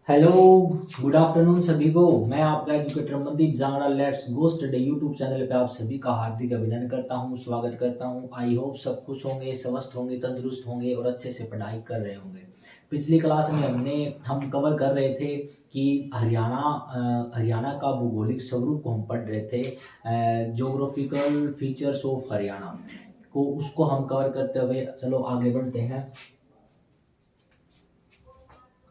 Hello, good afternoon सभी को। मैं आपका educator Mandeep Jangra let's go study YouTube channel पे आप सभी का हार्दिक अभिनंदन करता हूं, स्वागत करता हूं। आई होप सब खुश होंगे, स्वस्थ होंगे, तंदुरुस्त होंगे और अच्छे से पढ़ाई कर रहे होंगे। पिछली क्लास में हम कवर कर रहे थे कि हरियाणा का भौगोलिक स्वरूप को हम पढ़ रहे थे। ज्योग्राफिकल फीचर्स ऑफ हरियाणा को उसको हम कवर करते हुए चलो आगे बढ़ते हैं।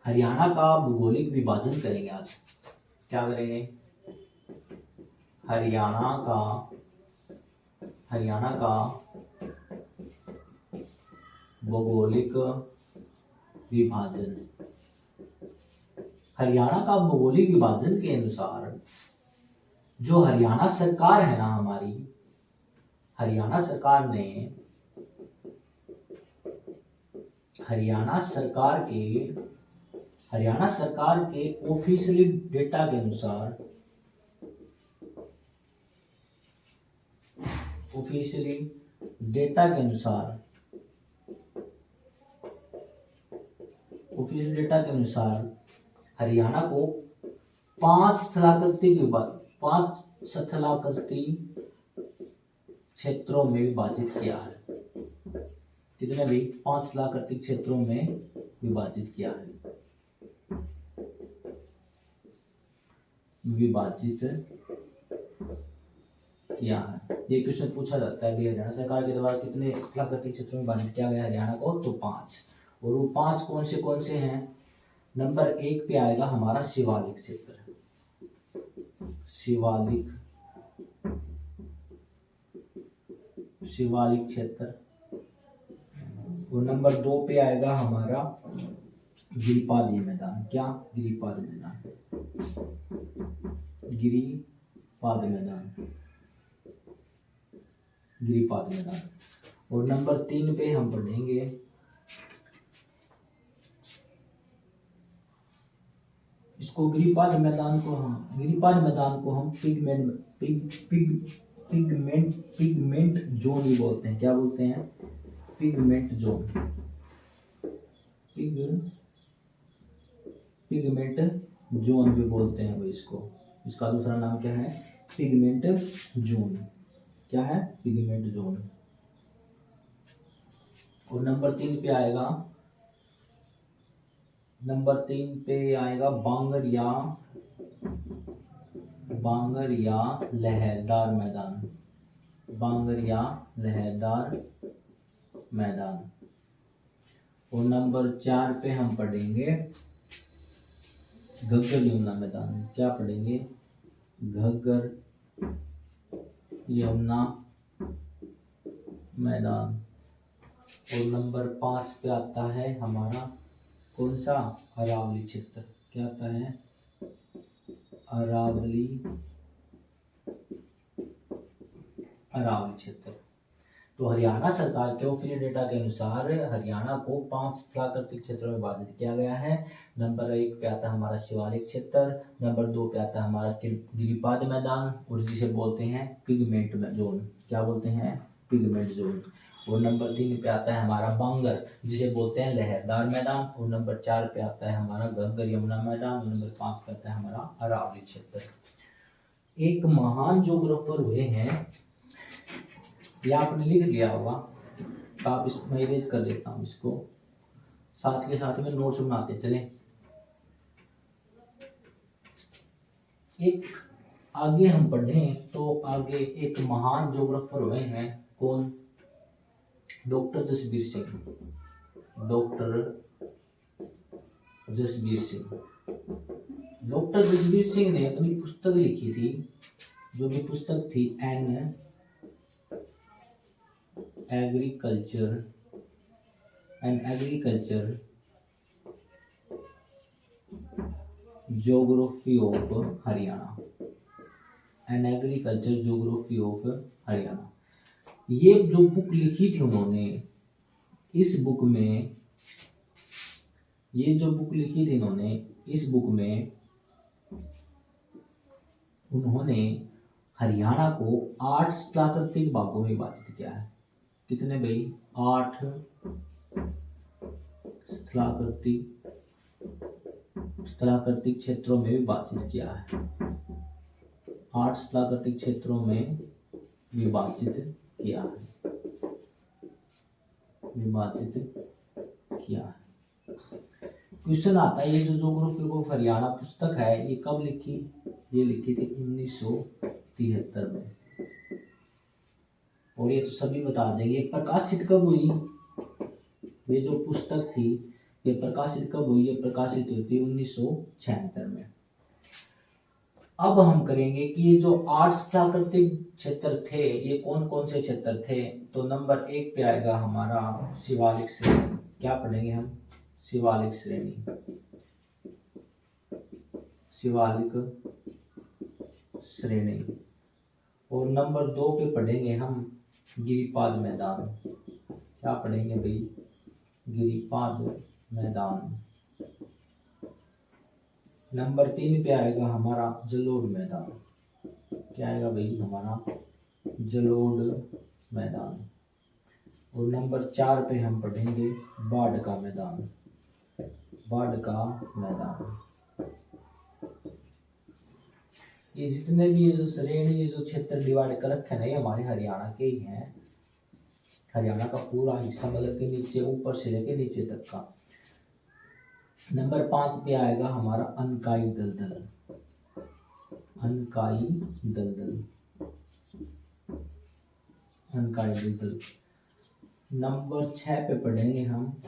हरियाणा का भौगोलिक विभाजन करेंगे आज। क्या करेंगे? हरियाणा का हरियाणा का भौगोलिक विभाजन। हरियाणा का भौगोलिक विभाजन के अनुसार जो हरियाणा सरकार है ना हमारी, हरियाणा सरकार ने हरियाणा सरकार के ऑफिशियली डेटा के अनुसार ऑफिशियली डेटा के अनुसार हरियाणा को पांच स्थलाकृति क्षेत्रों में विभाजित किया है। कितने भी? 5 स्थलाकृति क्षेत्रों में विभाजित किया है। ये क्वेश्चन पूछा जाता है कि हरियाणा सरकार के द्वारा कितने स्थलाकृति क्षेत्रों में विभाजित किया गया हरियाणा को? तो 5। और वो 5 कौन से हैं? नंबर 1 पे आएगा हमारा शिवालिक क्षेत्र। शिवालिक क्षेत्र। और नंबर 2 पे आएगा हमारा गिरिपादीय मैदान। क्या? गिरिपाद मैदान। और नंबर 3 पे हम पढ़ेंगे इसको गिरिपाद मैदान को हम पिगमेंट जोन भी बोलते हैं। क्या बोलते हैं? पिगमेंट जोन भी बोलते हैं भाई इसको। इसका दूसरा नाम क्या है? Pigment zone. क्या है? Pigment zone. और नंबर 3 पे आएगा बांगर या लहरदार मैदान। और नंबर 4 पे हम पढ़ेंगे घग्गर यमुना मैदान। क्या पढ़ेंगे? घग्गर यमुना मैदान। और नंबर 5 पे आता है हमारा कौन सा? अरावली क्षेत्र। क्या आता है? अरावली क्षेत्र। तो हरियाणा सरकार के ऑफिशियल डेटा के अनुसार हरियाणा को 5 स्थलाकृति क्षेत्रों में विभाजित किया गया है। नंबर 1 पे आता है हमारा शिवालिक क्षेत्र। नंबर 2 पे आता है हमारा गिरिपाद मैदान और जिसे बोलते हैं पिगमेंट जोन। क्या बोलते हैं? Pigment zone. और नंबर 3 पे आता है हमारा बांगर जिसे बोलते हैं लहरदार मैदान। और नंबर 4 पे आता है हमारा घग्गर यमुना मैदान। और नंबर 5 पे आता है हमारा अरावली क्षेत्र। एक महान ज्योग्राफर हुए हैं, ये आपने लिख लिया होगा, तो आप इसको मैं इरेज कर देता हूँ इसको, साथ के साथ में नोट्स बनाते चले। एक आगे हम पढ़ें तो आगे एक महान ज्योग्राफर हुए हैं। कौन? डॉक्टर जसबीर सिंह। डॉक्टर जसबीर सिंह ने अपनी पुस्तक लिखी थी, जो भी पुस्तक थी an agriculture geography of Haryana. An agriculture geography of Haryana. ये जो बुक लिखी थी उन्होंने, इस बुक में उन्होंने हरियाणा को 8 प्राकृतिक भागों में विभाजित किया है। कितने भाई? 8 प्राकृतिक स्थलाकृतिक क्षेत्रों में विभाजित किया है। 8 स्थलाकृतिक क्षेत्रों में विभाजित किया है, विभाजित किया है। क्वेश्चन आता है, ये जो ज्योग्राफी ऑफ हरियाणा पुस्तक है ये कब लिखी? ये लिखी थी 1973 में। और ये तो सभी बता देंगे। प्रकाशित कब हुई? ये जो पुस्तक थी ये प्रकाशित कब हुई? ये प्रकाशित हुई थी 1976 में। अब हम करेंगे कि ये जो 8 स्थलाकृतिक क्षेत्र थे ये कौन कौन से क्षेत्र थे। तो नंबर 1 पे आएगा हमारा शिवालिक श्रेणी। क्या पढ़ेंगे हम? शिवालिक श्रेणी, शिवालिक श्रेणी। और नंबर 2 पे पढ़ेंगे हम गिरिपाद मैदान। क्या पढ़ेंगे भाई? गिरिपाद मैदान। नंबर 3 पे आएगा हमारा जलोढ़ मैदान। क्या आएगा भाई? हमारा जलोढ़ मैदान। और नंबर 4 पे हम पढ़ेंगे बाढ़ का मैदान, बाढ़ का मैदान। ये जितने भी ये जो श्रेणी, ये जो क्षेत्र डिवाइड कर रखे हैं ना, ये हमारे हरियाणा के ही हैं। हरियाणा का पूरा हिस्सा, मतलब के नीचे ऊपर से लेके नीचे तक का। नंबर 5 पे आएगा हमारा अनकाई दलदल, अनकाई दलदल, अनकाई दलदल। नंबर 6 पे पढ़ेंगे हम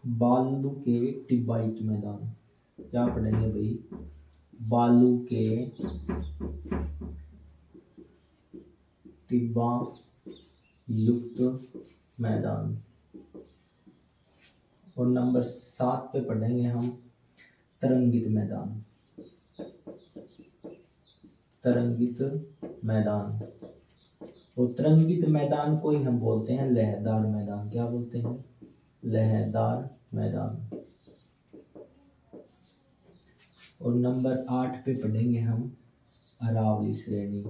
बालू के टिबाइट मैदान। क्या पढ़ेंगे भाई? बालू के टिब्बा युक्त मैदान। और नंबर 7 पे पढ़ेंगे हम तरंगित मैदान, तरंगित मैदान। और तरंगित मैदान को ही हम बोलते हैं लहरदार मैदान। क्या बोलते हैं? लहरदार मैदान। और नंबर 8 पे पढ़ेंगे हम अरावली श्रेणी,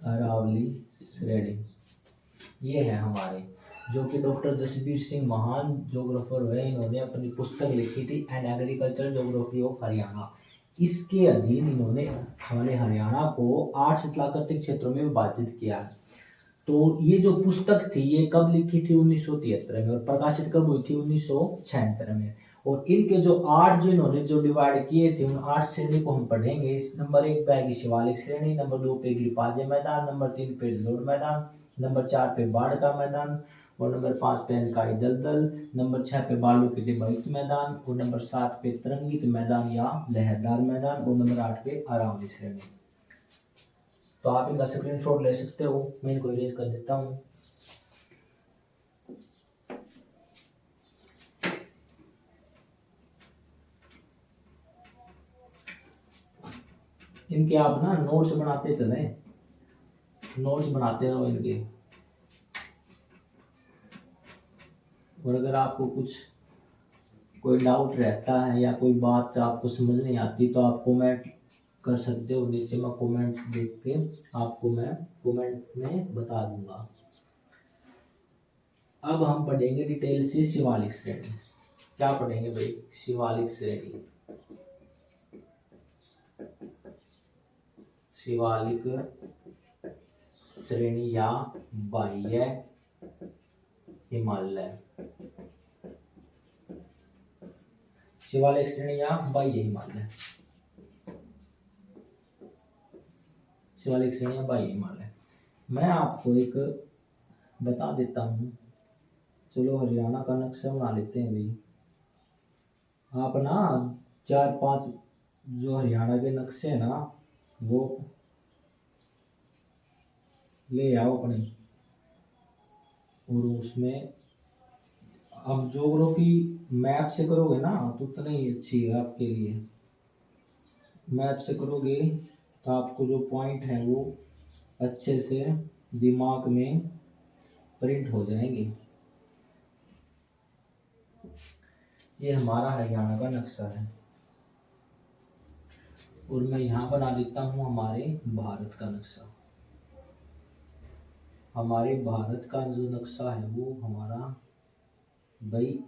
अरावली श्रेणी। ये है हमारे, जो कि डॉक्टर जसबीर सिंह महान ज्योग्राफर हुए, इन्होंने अपनी पुस्तक लिखी थी an agriculture geography of Haryana. इसके अधीन इन्होंने हमारे हरियाणा को 8 स्थलाकृतिक क्षेत्रों में विभाजित किया है। तो ये जो पुस्तक थी ये कब लिखी थी? 1973 में। और प्रकाशित कब हुई थी? 1976 में। और इनके जो 8 जो इन्होंने जो डिवाइड किए थे उन 8 श्रेणी को हम पढ़ेंगे। इस नंबर 1 पे आएगी शिवालिक श्रेणी, नंबर 2 पे गिरिपादीय मैदान, नंबर 3 पे जलोढ़ मैदान, नंबर 4 पे बाढ़ का मैदान, और नंबर 5 पे अनकाई दलदल, नंबर 6 पे बालू के टिब्बायुक्त मैदान, और नंबर 7 पे तरंगित मैदान या लहरदार मैदान, और नंबर 8 पे अरावली श्रेणी। तो आप इनका स्क्रीनशॉट ले सकते हो, मैं इनको इरेज कर देता हूँ। इनके आप ना नोट्स बनाते चले, नोट्स बनाते रहो इनके। और अगर आपको कुछ कोई डाउट रहता है या कोई बात आपको समझ नहीं आती तो आप कमेंट कर सकते हो नीचे, मैं कमेंट देख के आपको मैं कमेंट में बता दूंगा। अब हम पढ़ेंगे डिटेल से शिवालिक श्रेणी। क्या पढ़ेंगे भाई? शिवालिक श्रेणी, शिवालिक श्रेणी या बाह्य हिमालय, शिवालिक श्रेणी या बाह्य हिमालय, शिवालिक श्रेणी या बाह्य हिमालय। मैं आपको एक बता देता हूँ। चलो हरियाणा का नक्शा बना लेते हैं भाई। आप ना 4-5 जो हरियाणा के नक्शे हैं ना वो ले आओ अपने, और उसमें आप ज्योग्राफी मैप से करोगे ना तो उतना ही अच्छी है आपके लिए। मैप से करोगे तो आपको जो पॉइंट है वो अच्छे से दिमाग में प्रिंट हो जाएंगे। ये हमारा हरियाणा का नक्शा है, और मैं यहाँ बना देता हूँ हमारे भारत का नक्शा। हमारे भारत का जो नक्शा है वो हमारा भाई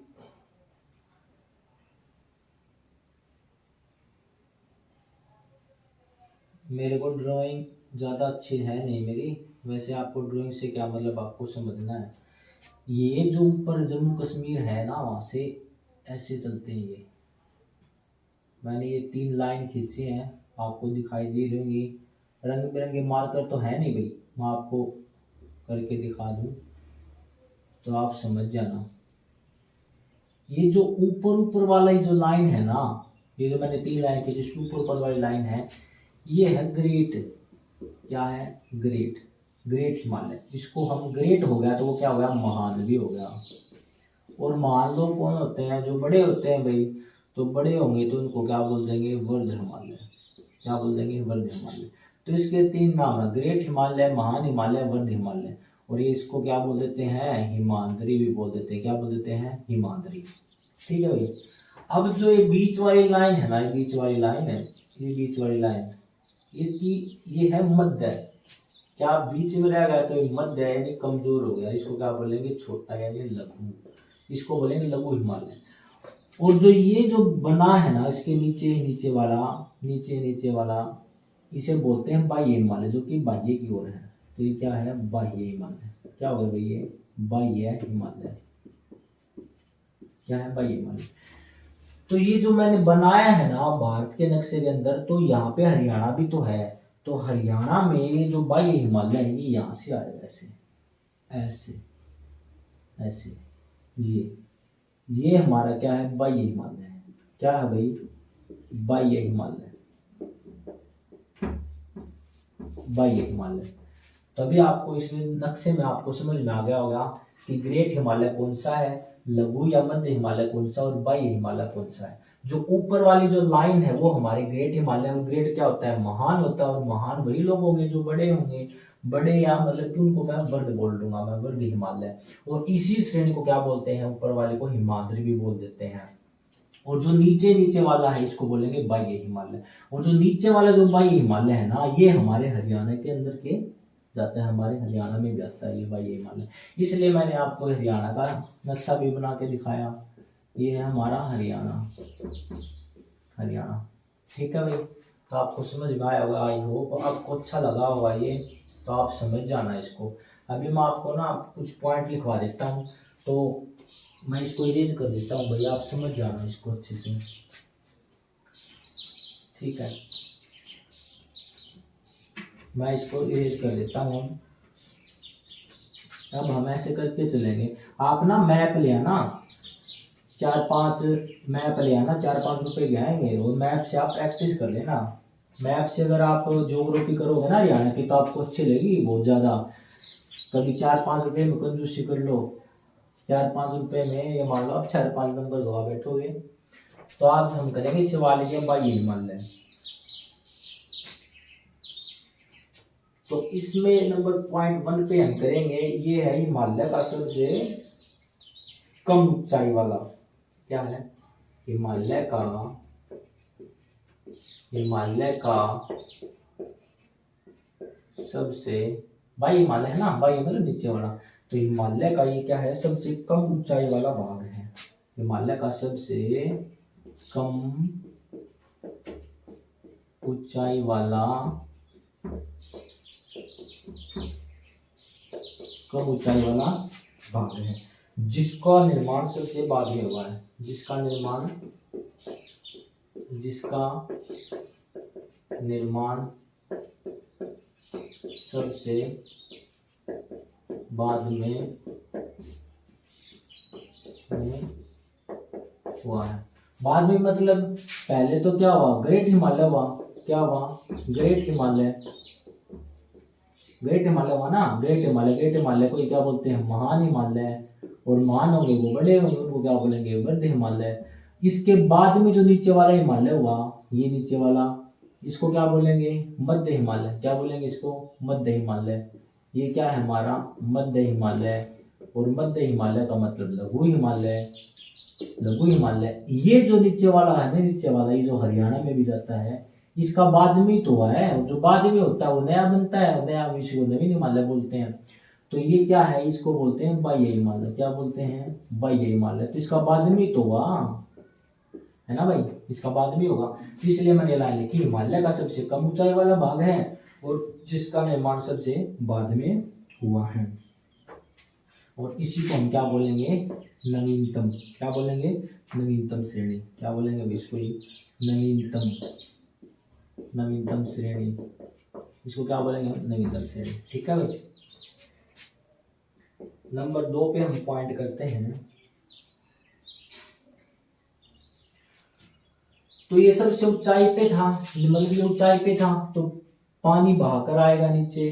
मेरे को ड्राइंग ज़्यादा अच्छी है नहीं मेरी, वैसे आपको ड्राइंग से क्या मतलब आपको समझना है। ये जो ऊपर जम्मू कश्मीर है ना, वहाँ से ऐसे चलते हैं ये। मैंने ये 3 लाइन खींची हैं, आपको दिखाई दे रही होंगी। रंग बिरंगे मार्कर तो है नहीं भाई, मैं आपको करके दिखा दूँ तो आप समझ जाना। ये जो ऊपर ऊपर वाला ये जो लाइन है ना, ये जो मैंने 3 लाइन खींची, इसके ऊपर ऊपर वाली लाइन है, ये है ग्रेट। क्या है? ग्रेट। ग्रेट हिमालय। इसको हम ग्रेट हो गया तो वो क्या हो गया? महान भी हो गया। और महान लोग कौन होते हैं? जो बड़े होते हैं भाई। तो बड़े होंगे तो उनको क्या बोल देंगे? वर्ध हिमालय। क्या बोल देंगे? वर्ध हिमालय। तो इसके 3 नाम है, ग्रेट हिमालय, महान हिमालय, वर्ध हिमालय। और ये इसको क्या बोल देते हैं? हिमाद्री भी बोल देते हैं। क्या बोल देते हैं? हिमाद्री। ठीक है भाई। अब जो ये बीच वाली लाइन है ना, ये बीच वाली लाइन है, ये बीच वाली लाइन, इसकी ये है मध्य। क्या बीच में रह गया तो ये मध्य है, यानी कमजोर हो गया। इसको क्या बोलेंगे? छोटा यानी लघु। इसको बोलेंगे लघु हिमालय। और जो ये जो बना है ना, इसके नीचे नीचे वाला, नीचे नीचे वाला, इसे बोलते हैं बाह्य हिमालय, जो कि बाह्य की ओर है। तो ये क्या है? बाह्य हिमालय। क्या होगा भाई? ये बाह्य हिमालय। क्या है? बाह्य हिमालय। तो ये जो मैंने बनाया है ना भारत के नक्शे के अंदर, तो यहाँ पे हरियाणा भी तो है। तो हरियाणा में ये जो बाह्य हिमालय है, ये यहाँ से आएगा ऐसे ऐसे ऐसे। ये हमारा क्या है? बाह्य हिमालय है। क्या है भाई? बाह्य हिमालय। बाह्य हिमालय। तभी आपको इसमें नक्शे में आपको समझ में आ गया होगा कि ग्रेट हिमालय कौन सा है, लघु या मध्य हिमालय कौन सा, और बाह्य हिमालय कौन सा है। जो ऊपर वाली जो लाइन है वो हमारी ग्रेट हिमालय। और ग्रेट क्या होता है? महान होता है। और महान वही लोग होंगे जो बड़े होंगे। बड़े या मतलब कि उनको मैं वर्ध बोल दूंगा, मैं वर्ध हिमालय। और इसी श्रेणी को क्या बोलते हैं? ऊपर वाले को हिमाद्री भी बोल देते हैं। और जो नीचे नीचे वाला है इसको बोलेंगे बाह्य हिमालय। और जो नीचे वाला जो बाह्य हिमालय है ना, ये हमारे हरियाणा के अंदर के जाता है, हमारे हरियाणा में भी आता है ये बाह्य हिमालय। इसलिए मैंने आपको हरियाणा का नक्शा भी बना के दिखाया। ये है हमारा हरियाणा। हरियाणा। ठीक है भाई। तो आपको समझ में आया होगा, आई होप आपको अच्छा लगा होगा ये। तो आप समझ जाना इसको। अभी मैं आपको ना कुछ पॉइंट लिखवा देता हूँ, तो मैं इसको इरेज कर देता हूँ भाई, आप समझ जाना इसको अच्छे से। ठीक है, मैं इसको इरेज कर देता हूँ। अब हम ऐसे करके चलेंगे। आप ना मैप ले आना, 4-5 मैप ले आना, 4-5 रुपए के आएंगे। और मैप से आप प्रैक्टिस कर लेना। मैप से अगर आप ज्योग्राफी करोगे ना हरियाणा की, तो आपको अच्छी लगेगी बहुत ज़्यादा। कभी 4-5 रुपए में कंजूसी कर लो, 4-5 रुपए में ये मान लो आप 4-5 नंबर गवा बैठोगे। तो आज हम करेंगे शिवालिक या बाह्य हिमालय। तो इसमें नंबर पॉइंट 1 पे हम करेंगे, ये है हिमालय का सबसे कम ऊंचाई वाला। क्या है? हिमालय का सबसे, बाह्य हिमालय है ना, बाह्य मतलब नीचे वाला। तो हिमालय का ये क्या है? सबसे कम ऊंचाई वाला भाग है। हिमालय का सबसे कम ऊंचाई वाला भाग है, जिसका निर्माण सबसे बाद में हुआ है। जिसका निर्माण सबसे बाद में हुआ है। बाद में मतलब पहले तो क्या हुआ? ग्रेट हिमालय हुआ। क्या हुआ? ग्रेट हिमालय हुआ ना। ग्रेट हिमालय को क्या बोलते हैं? महान हिमालय। और महान होंगे वो बड़े होंगे, उनको क्या बोलेंगे? वर्ध हिमालय। इसके बाद में जो नीचे वाला हिमालय हुआ, ये नीचे वाला, इसको क्या बोलेंगे? मध्य हिमालय। क्या बोलेंगे इसको? मध्य हिमालय। ये क्या है हमारा? मध्य हिमालय। और मध्य हिमालय का मतलब लघु हिमालय। ये जो नीचे वाला है ना, नीचे वाला ये जो हरियाणा में भी जाता है, इसका बाद में तो हुआ है। जो बाद में होता है वो नया बनता है, नया विषय को नवीन हिमालय बोलते हैं। तो ये क्या है? इसको बोलते हैं बाह्य हिमालय। क्या बोलते हैं? बाह्य हिमालय। तो इसका बाद में तो हुआ। है ना भाई, इसका बाद में होगा। तो इसलिए मैंने लाइन लिखी, हिमालय का सबसे कम ऊंचाई वाला भाग है और जिसका निर्माण सबसे बाद में हुआ है। और इसी को हम क्या बोलेंगे, नवीनतम। क्या बोलेंगे, नवीनतम श्रेणी। क्या बोलेंगे इसको, नवीनतम, नवीनतम श्रेणी। इसको क्या बोलेंगे, नवीनतम श्रेणी। ठीक है भाई। नंबर 2 पे हम पॉइंट करते हैं। तो ये सबसे ऊंचाई पे था, मतलब ये ऊंचाई पे था, तो पानी बहाकर आएगा नीचे।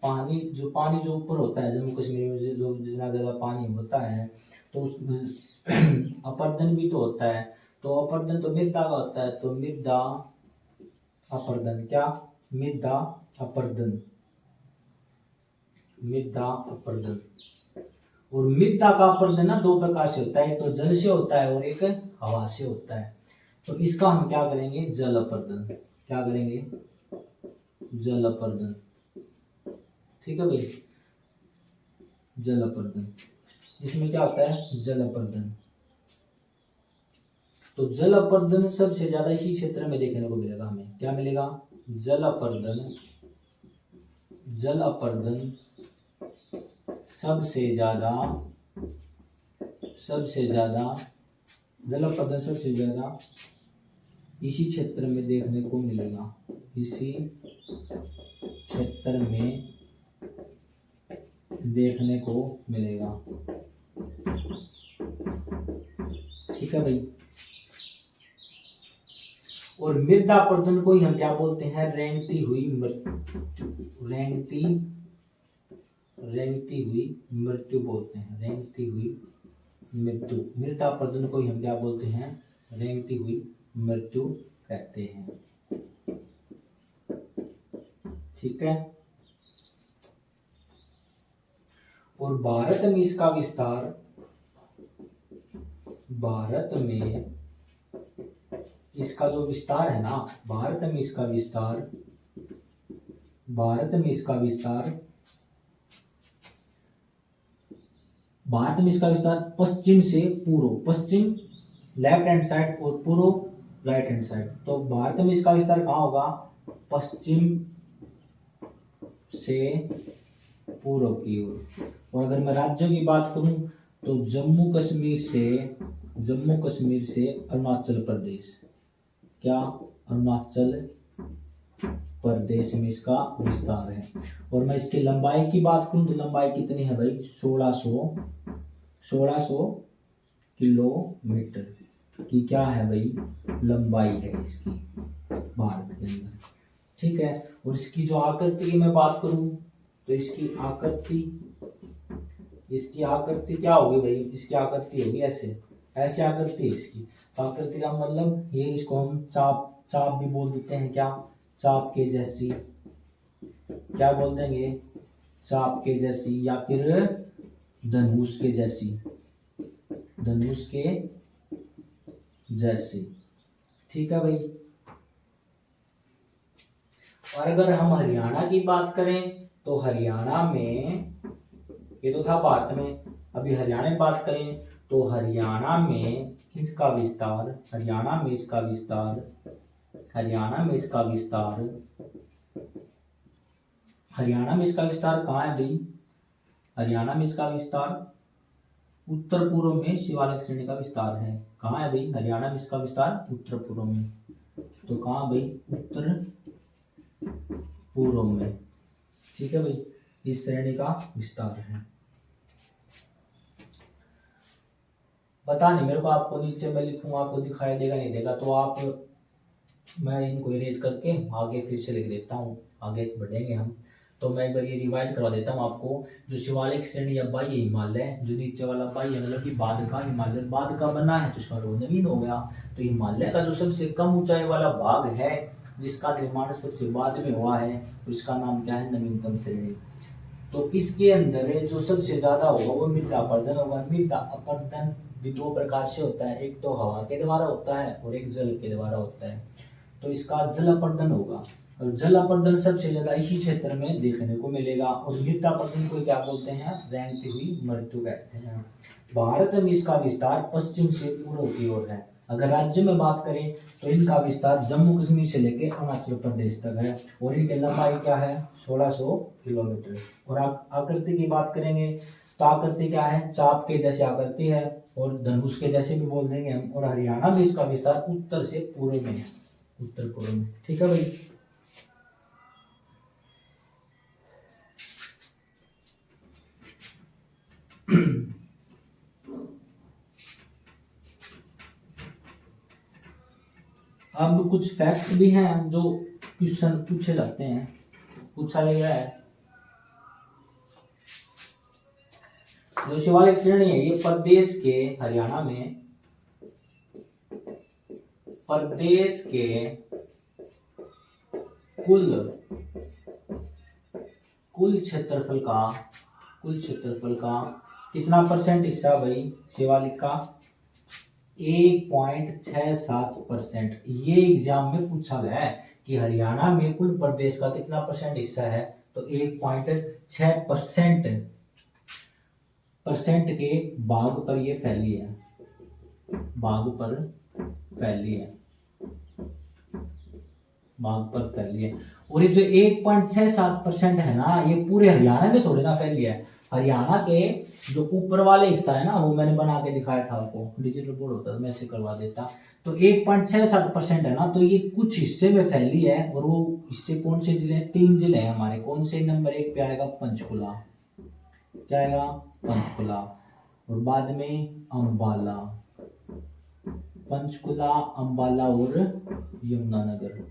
पानी जो ऊपर होता है जम्मू कश्मीर में, जो जितना ज्यादा पानी होता है तो उस अपर्दन भी तो होता है। तो अपर्दन तो मृदा का होता है, तो मृदा अपर्दन। क्या, मृदा अपर्दन, मृदा अपर्दन। और मृदा का अपर्दन ना 2 प्रकार से होता है, एक तो जल से होता है और एक हवा से होता है। तो इसका हम क्या करेंगे, जल अपर्दन। क्या करेंगे, जल अपर्दन। ठीक है भाई, जल अपर्दन। इसमें क्या होता है, जल अपर्दन। तो जल अपर्दन सबसे ज्यादा इसी क्षेत्र में देखने को मिलेगा हमें। क्या मिलेगा, जल अपर्दन। जल अपर्दन सबसे ज्यादा जल अपर्दन सबसे ज्यादा इसी क्षेत्र में देखने को मिलेगा। इसी क्षेत्र में देखने को मिलेगा। ठीक है भाई। और मृदा अपर्दन को ही हम क्या बोलते हैं, रेंगती हुई मृत्यु। रेंगती हुई मृत्यु बोलते हैं, रेंगती हुई मृत्यु। मृदा अपर्दन को ही हम क्या बोलते हैं, रेंगती हुई मृत्यु कहते हैं। ठीक है। और भारत में इसका विस्तार, भारत में इसका जो विस्तार है ना, भारत में इसका विस्तार पश्चिम से पूर्व, पश्चिम लेफ्ट हैंड साइड और पूर्व राइट हैंड साइड। तो भारत में इसका विस्तार कहाँ होगा, पश्चिम से पूर्व की ओर। और अगर मैं राज्यों की बात करूं तो जम्मू कश्मीर से अरुणाचल प्रदेश। क्या, अरुणाचल प्रदेश में इसका विस्तार है। और मैं इसकी लंबाई की बात करूं तो लंबाई कितनी है भाई, 1600 किलोमीटर की क्या है भाई, लंबाई है इसकी भारत के अंदर। ठीक है। और इसकी जो आकृति की मैं बात करूं तो इसकी आकृति क्या होगी भाई, इसकी आकृति होगी ऐसे आकृति है इसकी। तो आकृति का मतलब ये, इसको हम चाप भी बोल देते हैं। क्या, चाप के जैसी। क्या बोल देंगे, चाप के जैसी, या फिर धनुष के जैसी। ठीक है भाई। और अगर हम हरियाणा की बात करें तो हरियाणा में, ये तो था भारत में, अभी हरियाणा में बात करें तो हरियाणा में इसका विस्तार कहाँ है भाई, हरियाणा में इसका विस्तार उत्तर पूर्व में शिवालिक श्रेणी का विस्तार है। कहाँ है भाई, हरियाणा में इसका विस्तार उत्तर पूर्व में। तो कहाँ भाई, उत्तर पूर्व में। ठीक है भाई, इस श्रेणी का विस्तार है। पता नहीं मेरे को, आपको नीचे मैं लिखूंगा, आपको दिखाई देगा नहीं देगा, तो आप, मैं इनको इरेज करके आगे फिर से लिख देता हूँ, आगे बढ़ेंगे हम। तो मैं एक बार ये रिवाइज करवा देता हूँ आपको। जो शिवालिक श्रेणी या बाह्य हिमालय, जो नीचे वाला बाह्य मतलब कि बाद का हिमालय, बाद का बना है तो इसका नवीन हो गया। तो हिमालय का जो सबसे कम ऊंचाई वाला भाग है, जिसका निर्माण सबसे बाद में हुआ है, उसका नाम क्या है, नवीनतम श्रेणी। तो इसके अंदर जो सबसे ज्यादा होगा वो मृदा अपर्दन होगा। मृदा अपर्दन भी 2 प्रकार से होता है, एक तो हवा के द्वारा होता है और एक जल के द्वारा होता है। तो इसका जल अपर्दन होगा। और जल अपरदन सबसे ज्यादा इसी क्षेत्र में देखने को मिलेगा। और मृदा अपरदन को क्या बोलते हैं? रेंगती हुई मृत्यु कहते हैं। भारत में इसका विस्तार पश्चिम से पूर्व की ओर है। अगर राज्य में बात करें तो इनका विस्तार जम्मू कश्मीर से लेकर अरुणाचल प्रदेश तक है और इनकी लंबाई क्या है? 1600 किलोमीटर। और आकृति की बात करेंगे तो आकृति क्या है? चाप के जैसे आकृति है और धनुष के जैसे भी बोल देंगे हम। और हरियाणा में इसका विस्तार उत्तर से पूर्व में है, उत्तर पूर्व में। ठीक है भाई। अब कुछ फैक्ट भी हैं जो क्वेश्चन पूछे जाते हैं, पूछा गया है। जो शिवालिक श्रेणी है ये प्रदेश के हरियाणा में प्रदेश के कुल क्षेत्रफल का कितना परसेंट हिस्सा भाई शिवालिक का? 1.67%। ये एग्जाम में पूछा गया है कि हरियाणा में कुल प्रदेश का कितना परसेंट हिस्सा है, तो 1.6% के भाग पर ये फैली है, भाग पर फैली है। और ये जो 1.67% है ना, ये पूरे हरियाणा में थोड़ी ना फैली है। हरियाणा के जो ऊपर वाले हिस्सा है ना, वो मैंने बना के दिखाया था आपको, डिजिटल बोर्ड होता है मैं ऐसे करवा देता। तो 1.67% है ना, तो ये कुछ हिस्से में फैली है। और वो हिस्से कौन से जिले? 3 जिले हैं हमारे। कौन से? नंबर 1 पे आएगा पंचकुला, क्या आएगा? पंचकुला। और बाद में अंबाला, पंचकुला, अंबाला और यमुनानगर।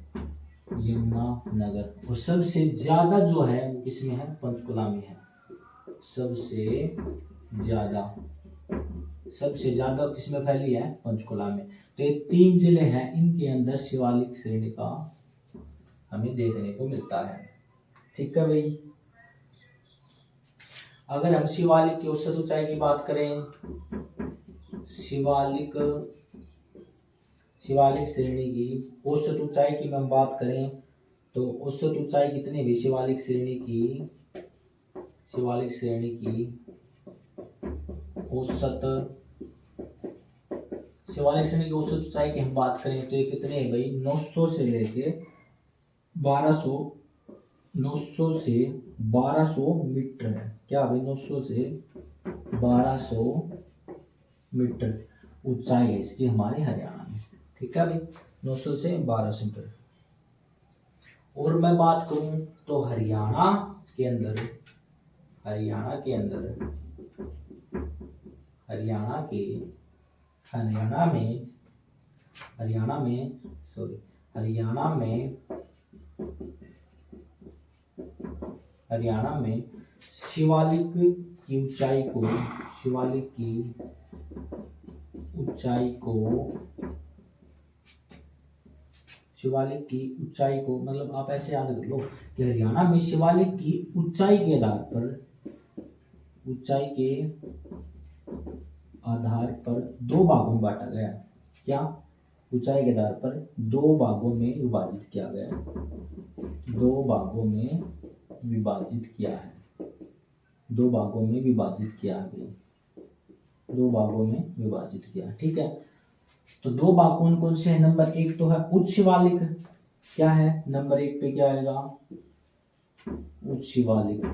और सबसे ज्यादा जो है वो किसमें है? पंचकुला में है। सबसे ज्यादा किसमें फैली है? पंचकुला में। तो ये 3 जिले हैं, इनके अंदर शिवालिक श्रेणी का हमें देखने को मिलता है। ठीक है भाई। अगर हम शिवालिक की औसत ऊंचाई की बात करें, शिवालिक श्रेणी की औसत ऊंचाई की हम बात करें तो औसत ऊंचाई कितनी भी शिवालिक श्रेणी की औसत ऊंचाई की हम बात करें तो ये कितने है भाई? 900 से लेके 1200 मीटर है। क्या भाई? 900 से 1200 मीटर ऊंचाई है इसकी हमारे हरियाणा में। ठीक है भाई, 900 से 1200 मीटर। और मैं बात करूं तो हरियाणा में शिवालिक की ऊंचाई को मतलब आप ऐसे याद कर लो कि हरियाणा में शिवालिक की ऊंचाई के आधार पर 2 भागों में बांटा गया। क्या? ऊंचाई के आधार पर 2 भागों में विभाजित किया गया है। 2 भागों में विभाजित किया है। ठीक है। तो 2 भाग कौन कौन से हैं? नंबर 1 तो है उच्च शिवालिक। क्या है? नंबर 1 पे क्या आएगा? उच्च शिवालिक।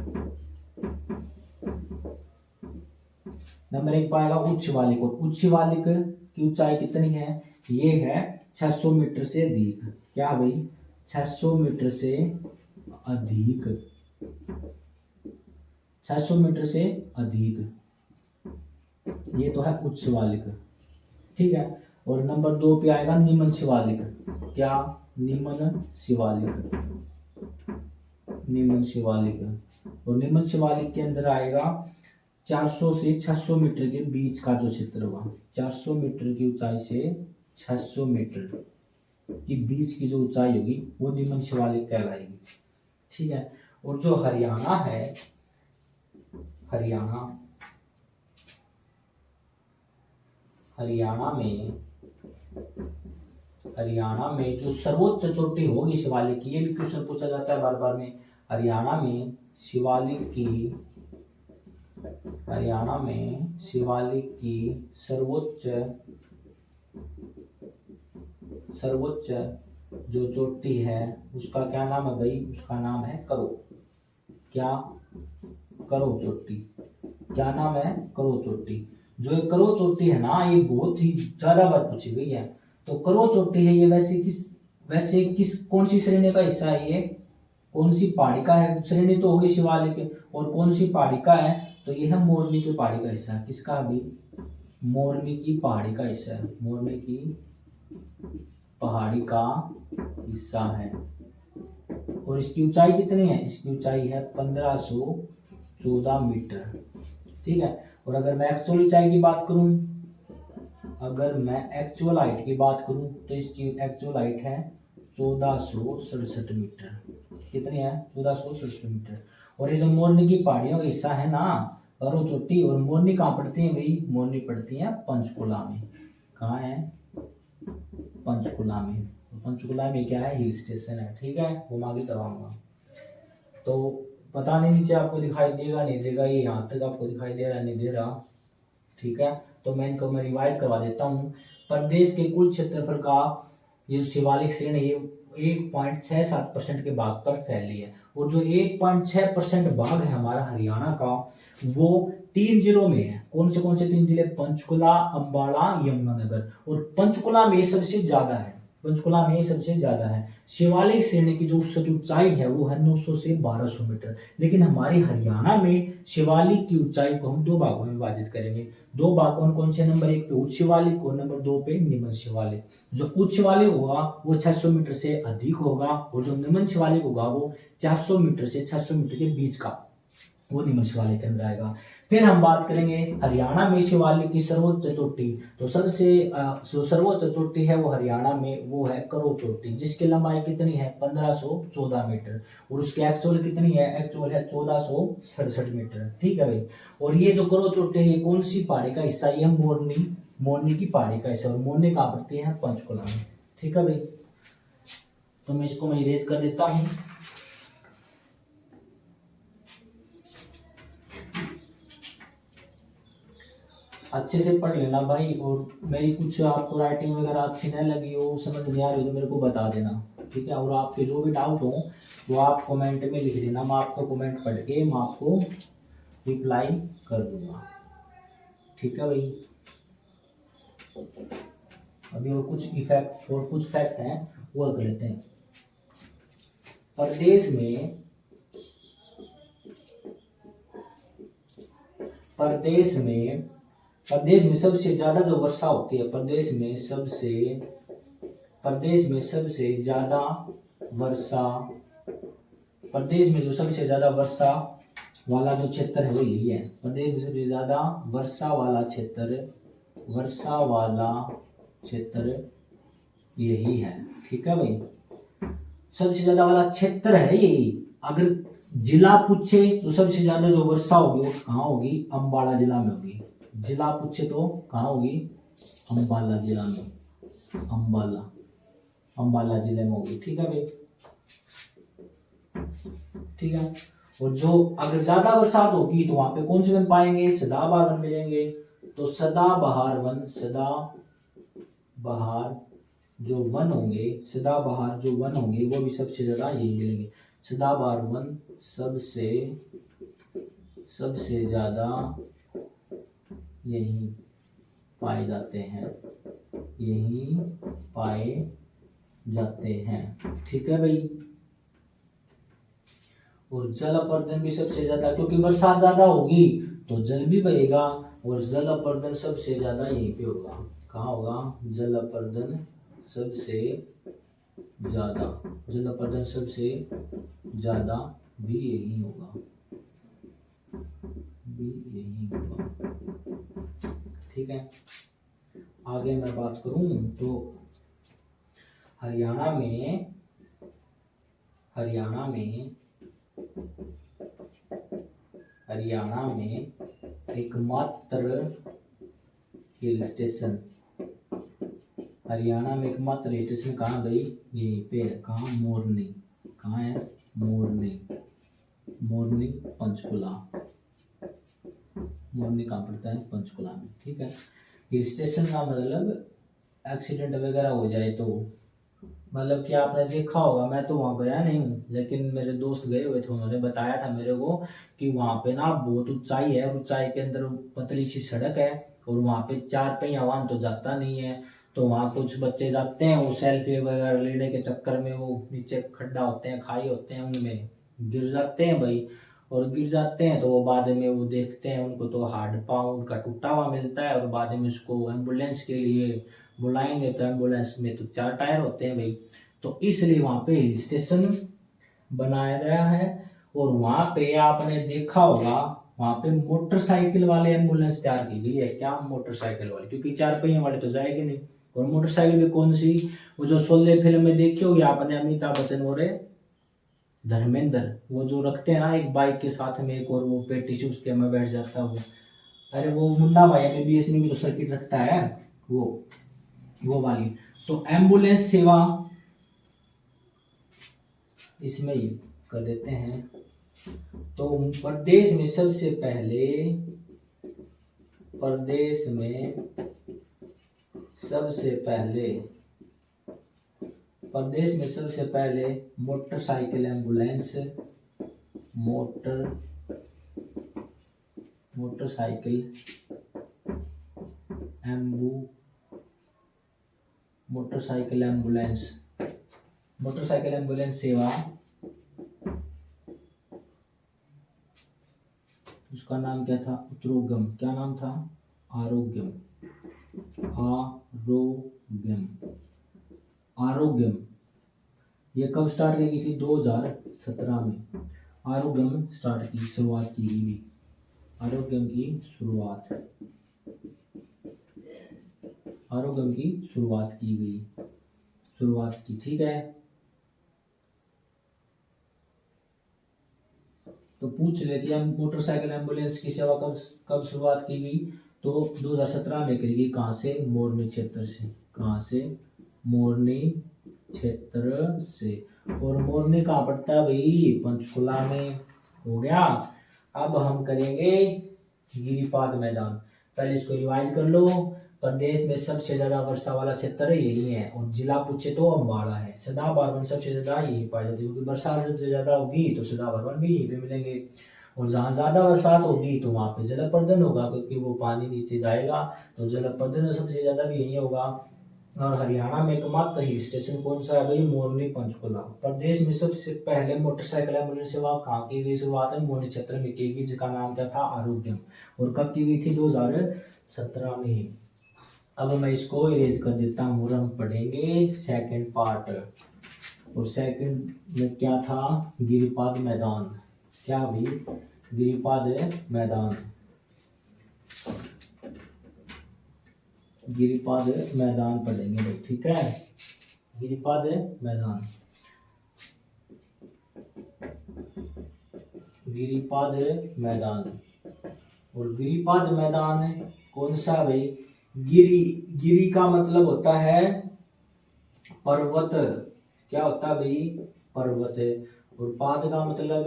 नंबर 1 पर आएगा उच्च शिवालिक। और उच्च शिवालिक की ऊंचाई कितनी है? ये है 600 मीटर से अधिक। क्या भाई? 600 मीटर से अधिक। 600 मीटर से अधिक, ये तो है उच्च शिवालिक। ठीक है। और नंबर 2 पे आएगा निम्न शिवालिक। क्या? निम्न शिवालिक। और निम्न शिवालिक के अंदर आएगा 400 से 600 मीटर के बीच का जो क्षेत्र हुआ। 400 मीटर की ऊंचाई से 600 मीटर के बीच की जो ऊंचाई होगी वो निम्न शिवालिक कहलाएगी। ठीक है। और जो हरियाणा है, हरियाणा में हरियाणा में जो सर्वोच्च चोटी होगी शिवालिक की, ये भी क्वेश्चन पूछा जाता है बार बार में। हरियाणा में शिवालिक की, हरियाणा में शिवालिक की सर्वोच्च सर्वोच्च जो चोटी है उसका क्या नाम है भाई? उसका नाम है करो। क्या? करो चोटी। क्या नाम है? करो चोटी। जो ये करो चोटी है ना, ये बहुत ही ज्यादा बार पूछी गई है। तो करो चोटी है ये वैसे किस कौन सी श्रेणी का हिस्सा है ये? कौन सी पहाड़ी का है? श्रेणी तो होगी शिवालिक, और कौन सी पहाड़ी का है? तो ये है मोरनी की पहाड़ी का हिस्सा है। किसका अभी? मोरनी की पहाड़ी का हिस्सा है। मोरनी की पहाड़ी का हिस्सा है। और इसकी ऊंचाई कितनी है? इसकी ऊंचाई है 1514 मीटर। ठीक है। और अगर मैं एक्चुअल ऊंचाई की बात करूं, अगर मैं एक्चुअल हाइट की बात करूं तो इसकी एक्चुअल हाइट है 1467 मीटर। कितनी है? 1467 मीटर। और ये जो मोरनी की पहाड़ियों का हिस्सा है ना, करो चोटी, और मोरनी कहाँ पड़ती है भाई? मोरनी पड़ती है पंचकुला में। कहाँ है? पंचकुला में। पंचकुला में क्या है? हिल स्टेशन है। ठीक है, घुमा के करवाऊंगा। तो पता नहीं नीचे आपको दिखाई देगा नहीं देगा, ये यहाँ तक आपको दिखाई दे रहा नहीं दे रहा। ठीक है, तो मैं इनको रिवाइज करवा देता हूँ। प्रदेश के कुल क्षेत्रफल का ये शिवालिक श्रेणी है 1.67% के भाग पर फैली है। और जो 1.6% भाग है हमारा हरियाणा का, वो 3 जिलों में है। कौन से 3 जिले? पंचकुला, अंबाला, यमुनानगर। और पंचकुला में सबसे ज्यादा है। पंचकुला में सबसे ज्यादा है। शिवालिक श्रेणी की जो ऊंचाई है वो है 900 से 1200 मीटर। लेकिन हमारे हरियाणा में शिवालिक की ऊंचाई को हम 2 भागों में विभाजित करेंगे। 2 भाग कौन से? नंबर 1 पे उच्च शिवालिक और नंबर 2 पे निम्न शिवालिक। जो उच्च शिवालिक होगा वो 600 मीटर से अधिक होगा, और जो निम्न शिवालिक होगा वो 400 मीटर से 600 मीटर के बीच का, वो निम्न शिवालिक के अंदर आएगा। फिर हम बात करेंगे हरियाणा में शिवालिक की सर्वोच्च चोटी। तो सबसे जो सर्वोच्च चोटी है वो हरियाणा में वो है करो चोटी, जिसकी लंबाई कितनी है? 1514 मीटर। और उसकी एक्चुअल कितनी है? एक्चुअल है 1467 मीटर। ठीक है भाई। और ये जो करो चोटी है ये कौन सी पहाड़ी का हिस्सा? ये मोरनी की पहाड़ी का हिस्सा। और मोरनी कहाँ पड़ती है? पंचकुला में। ठीक है भाई, तो मैं इसको इरेज कर देता हूँ। अच्छे से पढ़ लेना भाई, और मेरी कुछ आपको राइटिंग वगैरह अच्छी नहीं लगी हो, समझ नहीं आ रही हो तो मेरे को बता देना। ठीक है, और आपके जो भी डाउट हो वो आप कमेंट में लिख देना, मैं आपको कमेंट पढ़ के मैं आपको रिप्लाई कर दूंगा। ठीक है भाई। अभी और कुछ इफेक्ट और कुछ फैक्ट हैं वो कर लेते हैं। प्रदेश में प्रदेश में प्रदेश में सबसे ज्यादा जो वर्षा होती है, प्रदेश में सबसे ज्यादा वर्षा, प्रदेश में जो सबसे ज्यादा वर्षा वाला जो क्षेत्र है वो यही है। प्रदेश में सबसे ज्यादा वर्षा वाला क्षेत्र यही है। ठीक है भाई, सबसे ज्यादा वाला क्षेत्र है यही। अगर जिला पूछे तो सबसे ज्यादा जो वर्षा होगी वो कहाँ होगी? अंबाला जिला में होगी। जिला पूछे तो कहाँ होगी? अंबाला जिला में। अंबाला जिले में होगी। ठीक है भाई। ठीक है, और जो अगर ज्यादा बरसात होगी तो वहां पे कौन से वन पाएंगे? सदाबहार वन मिलेंगे। तो सदाबहार जो वन होंगे वो भी सबसे ज्यादा यही मिलेंगे। सदाबहार वन सबसे ज्यादा यही पाए जाते हैं। ठीक है भाई। और जल अपर्दन भी सबसे ज्यादा, क्योंकि बरसात ज्यादा होगी तो जल भी बहेगा, और जल अपर्दन सबसे ज्यादा यहीं पे होगा। कहाँ होगा? जल अपर्दन सबसे ज्यादा भी यही होगा। ठीक है, आगे मैं बात करूं तो हरियाणा में एकमात्र हिल स्टेशन हरियाणा में एकमात्र स्टेशन कहाँ गई, यहीं पे है, कहाँ, मोरनी, कहाँ है, मोरनी, मोरनी पंचकुला, मोरनी कहाँ पड़ता है, पंचकुला में, ठीक है। हिल स्टेशन का मतलब एक्सीडेंट वगैरह हो जाए तो, मतलब कि आपने देखा होगा, मैं तो वहाँ गया नहीं हूँ, लेकिन मेरे दोस्त गए हुए थे, उन्होंने बताया था मेरे को कि वहाँ पे ना बहुत ऊंचाई है, और ऊंचाई के अंदर पतली सी सड़क है, और वहाँ पे 4 पहिया वाहन तो जाता नहीं है। तो वहाँ कुछ बच्चे जाते हैं, वो सेल्फी वगैरह लेने के चक्कर में वो नीचे खड्डा होते हैं, खाई होते हैं, उनमें गिर जाते हैं भाई। और गिर जाते हैं तो वो बाद में वो देखते हैं, उनको तो हाथ पाँव उनका टूटा हुआ मिलता है, और बाद में उसको एम्बुलेंस के लिए बुलाएंगे तो एम्बुलेंस में तो 4 टायर होते हैं भाई। तो इसलिए वहाँ पे हिल स्टेशन बनाया गया है। और वहाँ पे आपने देखा होगा, वहाँ पे मोटरसाइकिल वाले एम्बुलेंस तैयार की गई है, क्या, मोटरसाइकिल वाली, क्योंकि 4 पहिया वाले तो जाएगी नहीं। और मोटरसाइकिल भी कौन सी, वो जो शोले फिल्म में देखी होगी आपने, अमिताभ बच्चन और धर्मेंद्र, वो जो रखते हैं ना एक बाइक के साथ में एक, और वो पेटी से उसके में बैठ जाता है वो, अरे वो मुन्ना भाई एमबीबीएस में भी तो सर्किट रखता है वो वाली। तो एम्बुलेंस सेवा इसमें ही कर देते हैं। तो प्रदेश में सबसे पहले, प्रदेश में सबसे पहले, प्रदेश में सबसे पहले motorcycle ambulance, motorcycle ambulance, motorcycle ambulance सेवा, उसका नाम क्या था, उत्तरोगम, क्या नाम था, आरोग्यम, आरोग्यम। ये कब स्टार्ट की गई थी, 2017 में आरोग्यम स्टार्ट की, शुरुआत की गई, आरोग्यम की शुरुआत, आरोग्यम की शुरुआत की गई, शुरुआत की, ठीक है। तो पूछ ले कि हम मोटरसाइकिल एम्बुलेंस की सेवा कब कब शुरुआत की गई, तो 2017 में करी गई, कहाँ से, मोरनी क्षेत्र से, कहाँ से, मोरनी क्षेत्र से। और मोरनी कहाँ पड़ता है भाई, पंचकुला में, हो गया। अब हम करेंगे गिरिपाद मैदान, पहले इसको रिवाइज कर लो। प्रदेश में सबसे ज्यादा वर्षा वाला क्षेत्र यही है, और जिला पूछे तो अम्बाड़ा है। सदाबहार वन सबसे ज्यादा यही पाई जाती है, क्योंकि बरसात सबसे ज्यादा होगी तो सदाबहार वन भी यहीं पे मिलेंगे। और जहाँ ज्यादा बरसात होगी तो वहाँ पे जलप्रदन होगा, क्योंकि वो पानी नीचे जाएगा, तो जलप्रदन सबसे ज्यादा भी यही होगा। और हरियाणा में एकमात्र हिल स्टेशन कौन सा है भाई, मोरनी पंचकुला। प्रदेश में सबसे पहले मोटरसाइकिल एम्बुलेंस सेवा कहाँ की गई, शुरुआत है मोरनी क्षेत्र में की गई, जिसका नाम क्या था, आरोग्यम। और कब की गई थी, 2017 में ही। अब मैं इसको इरेज कर देता हूँ, और हम पढ़ेंगे सेकंड पार्ट। और सेकंड में क्या था, गिरिपाद मैदान, क्या भाई, गिरिपाद मैदान, गिरिपाद मैदान पढ़ेंगे भाई, ठीक है। गिरिपाद मैदान, गिरिपाद मैदान। और गिरिपाद मैदान कौन सा भाई, गिरी, गिरी का मतलब होता है पर्वत, क्या होता है भाई, पर्वत। और पाद का मतलब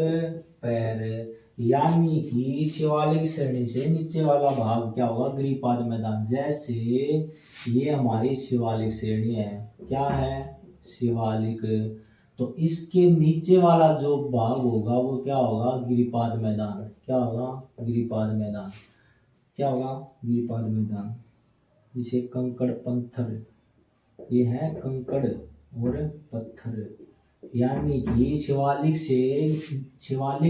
पैर, यानी कि शिवालिक श्रेणी से नीचे वाला भाग क्या होगा, गिरिपाद मैदान। जैसे ये हमारी शिवालिक श्रेणी है, क्या है, शिवालिक, तो इसके नीचे वाला जो भाग होगा वो क्या होगा, गिरिपाद मैदान, क्या होगा, गिरिपाद मैदान, क्या होगा, गिरिपाद मैदान। जिसे कंकड़ पत्थर, ये है कंकड़ और पत्थर, यानी कि शिवालिक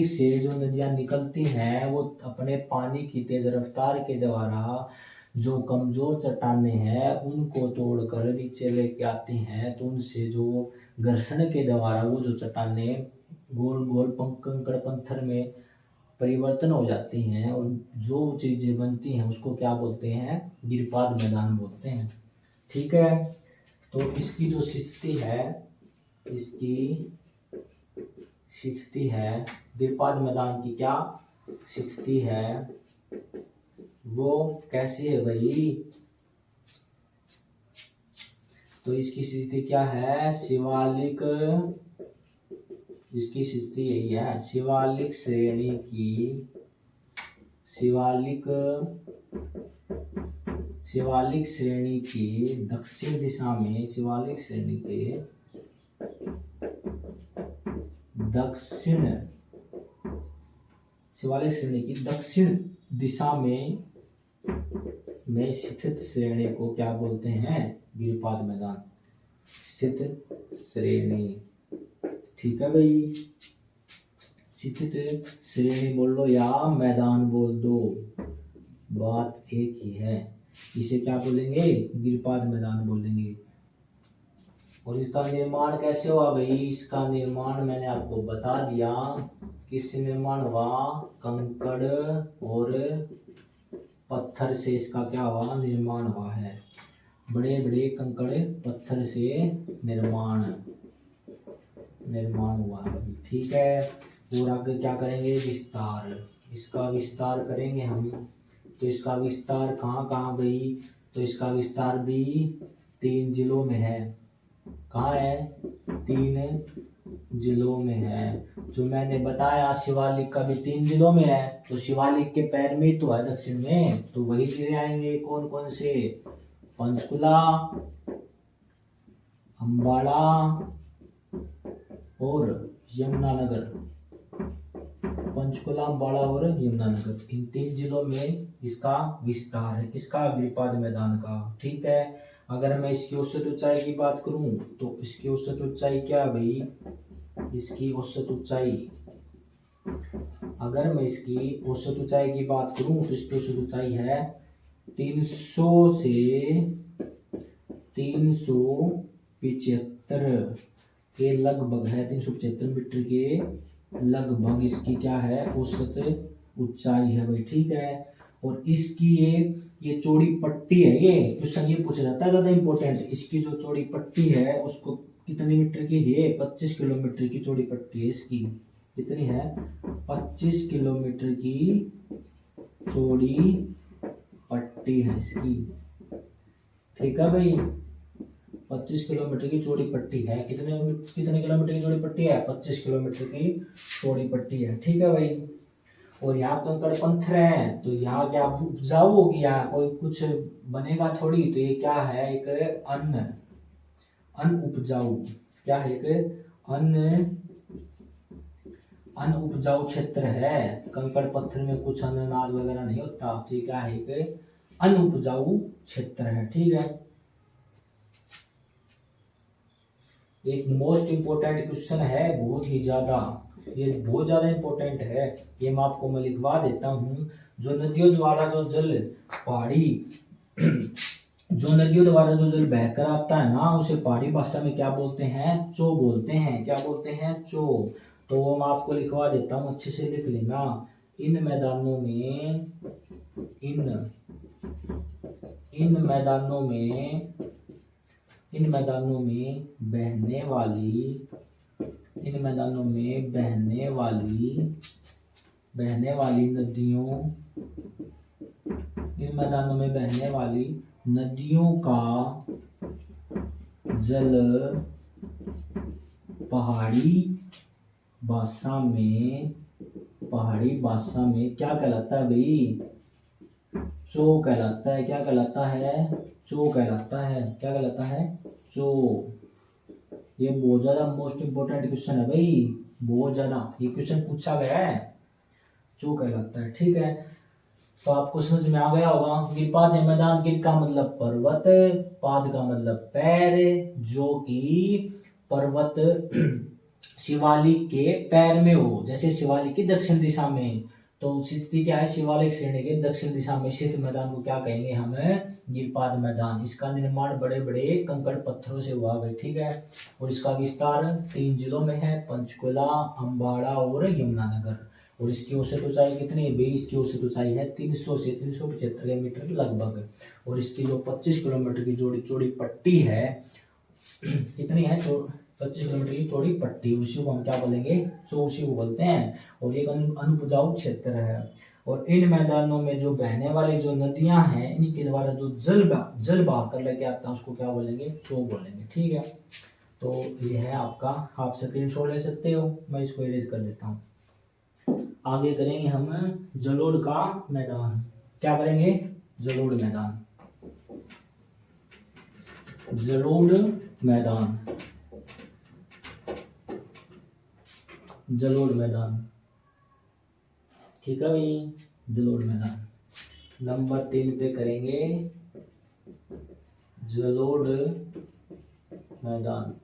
से जो नदियां निकलती हैं वो अपने पानी की तेज रफ्तार के द्वारा जो कमजोर चट्टानें हैं उनको तोड़कर नीचे लेके आती हैं। तो उनसे जो घर्षण के द्वारा वो जो चट्टानें गोल गोल कंकड़ पत्थर में परिवर्तन हो जाती हैं, और जो चीजें बनती हैं उसको क्या बोलते हैं, गिरिपाद मैदान बोलते हैं, ठीक है। तो इसकी जो स्थिति है, इसकी स्थिति है, गिरिपाद मैदान की क्या स्थिति है, वो कैसी है भाई, तो इसकी स्थिति क्या है, शिवालिक, इसकी स्थिति यही है, शिवालिक श्रेणी की, शिवालिक श्रेणी की दक्षिण दिशा में, शिवालिक श्रेणी के दक्षिण, शिवालिक श्रेणी की दक्षिण दिशा में स्थित श्रेणी को क्या बोलते हैं, गिरिपाद मैदान, स्थित श्रेणी। ठीक है भाई, स्थित श्रेणी बोल लो या मैदान बोल दो, बात एक ही है। इसे क्या बोलेंगे, गिरिपाद मैदान बोलेंगे। और इसका निर्माण कैसे हुआ भाई, इसका निर्माण मैंने आपको बता दिया, किससे निर्माण हुआ, कंकड़ और पत्थर से इसका क्या हुआ, निर्माण हुआ है, बड़े बड़े कंकड़ पत्थर से निर्माण हुआ है। ठीक है, और आगे क्या करेंगे, विस्तार, इसका विस्तार करेंगे हम। तो इसका विस्तार कहाँ कहाँ भाई, तो इसका विस्तार भी 3 जिलों में है। कहाँ है, 3 जिलों में है। जो मैंने बताया शिवालिक का भी 3 जिलों में है, तो शिवालिक के पैर में तो है दक्षिण में, तो वही जिले आएंगे, कौन कौन से, पंचकुला, अंबाला और यमुनानगर, पंचकुला, अंबाला और यमुनानगर, इन 3 जिलों में इसका विस्तार है, किसका, गिरिपाद मैदान का। ठीक है, अगर मैं इसकी औसत ऊंचाई की बात करूं तो इसकी औसत ऊंचाई क्या है भाई, इसकी औसत ऊंचाई, अगर मैं इसकी औसत ऊंचाई की बात करूं तो इसकी औसत ऊंचाई है 300 से 375 के लगभग है, 375 मीटर के लगभग इसकी क्या है, औसत ऊंचाई है भाई। ठीक है, और इसकी ये चौड़ी पट्टी है, ये क्वेश्चन ये पूछा जाता है, ज्यादा इंपॉर्टेंट, इसकी जो चौड़ी पट्टी है उसको कितने मीटर की है, 25 किलोमीटर की चौड़ी पट्टी है इसकी, कितनी है, 25 किलोमीटर की चौड़ी पट्टी है इसकी। ठीक है भाई, 25 किलोमीटर की चौड़ी पट्टी है, कितने किलोमीटर की चौड़ी पट्टी है, 25 किलोमीटर की चौड़ी पट्टी है। ठीक है भाई, और यहाँ कंकड़ पत्थर है, तो यहाँ क्या उपजाऊ होगी, यहाँ कोई कुछ बनेगा थोड़ी, तो ये क्या है, एक अन उपजाऊ, क्या है, एक अन उपजाऊ क्षेत्र है। कंकड़ पत्थर में कुछ अनाज वगैरह नहीं होता, तो ये क्या है, एक अन उपजाऊ क्षेत्र है। ठीक है, एक मोस्ट इंपोर्टेंट क्वेश्चन है, बहुत ही ज्यादा, ये बहुत ज्यादा इंपॉर्टेंट है, ये मैं आपको मैं लिखवा देता हूँ। जो नदियों द्वारा जो जल पहाड़ी जो नदियों द्वारा जो जल बहकर आता है ना, उसे पहाड़ी भाषा में क्या बोलते हैं, चो बोलते हैं, क्या बोलते हैं, चो। तो वो मैं आपको लिखवा देता हूँ, अच्छे से लिख लेना। इन मैदानों में बहने वाली नदियों का जल पहाड़ी भाषा में क्या कहलाता है भाई, चो कहलाता है। क्या कहलाता है, चो कहलाता है। क्या कहलाता है, चो। ये बहुत ज्यादा मोस्ट इंपोर्टेंट क्वेश्चन है भाई, बहुत ज्यादा, ये क्वेश्चन पूछा गया है, चो कहलाता है। ठीक है, तो आपको समझ में आ गया होगा। गिरपाद मैदान, गिर का मतलब पर्वत, पाद का मतलब पैर, जो कि पर्वत शिवालिक के पैर में हो, जैसे शिवालिक की दक्षिण दिशा में, तो स्थिति क्या है, शिवालिक श्रेणी के दक्षिण दिशा में स्थित मैदान को क्या कहेंगे हम, गिरपाद मैदान। इसका निर्माण बड़े बड़े कंकड़ पत्थरों से हुआ है। ठीक है, और इसका विस्तार 3 जिलों में है, पंचकुला, अंबाला और यमुनानगर। और इसकी औसत ऊंचाई कितनी है, 20 की औसत ऊंचाई है 300 से 375 मीटर लगभग। और इसकी जो 25 किलोमीटर की चौड़ी पट्टी है, कितनी है, 25 किलोमीटर की चौड़ी पट्टी, उसी को हम क्या बोलेंगे, चो, उसी को बोलते हैं। और एक अनुपजाऊ क्षेत्र है। और इन मैदानों में जो बहने वाली जो नदियां हैं इनके द्वारा जो जल बहाकर लेके आता है उसको क्या बोलेंगे, चो बोलेंगे। ठीक है, तो ये है आपका, आप स्क्रीनशॉट ले सकते हो, मैं इसको इरेज कर देता हूँ। आगे करेंगे हम जलोढ़ का मैदान। क्या करेंगे, जलोढ़ मैदान, जलोढ़ मैदान, जलोढ़ मैदान। ठीक है भाई, जलोढ़ मैदान। नंबर 3 पे करेंगे जलोढ़ मैदान,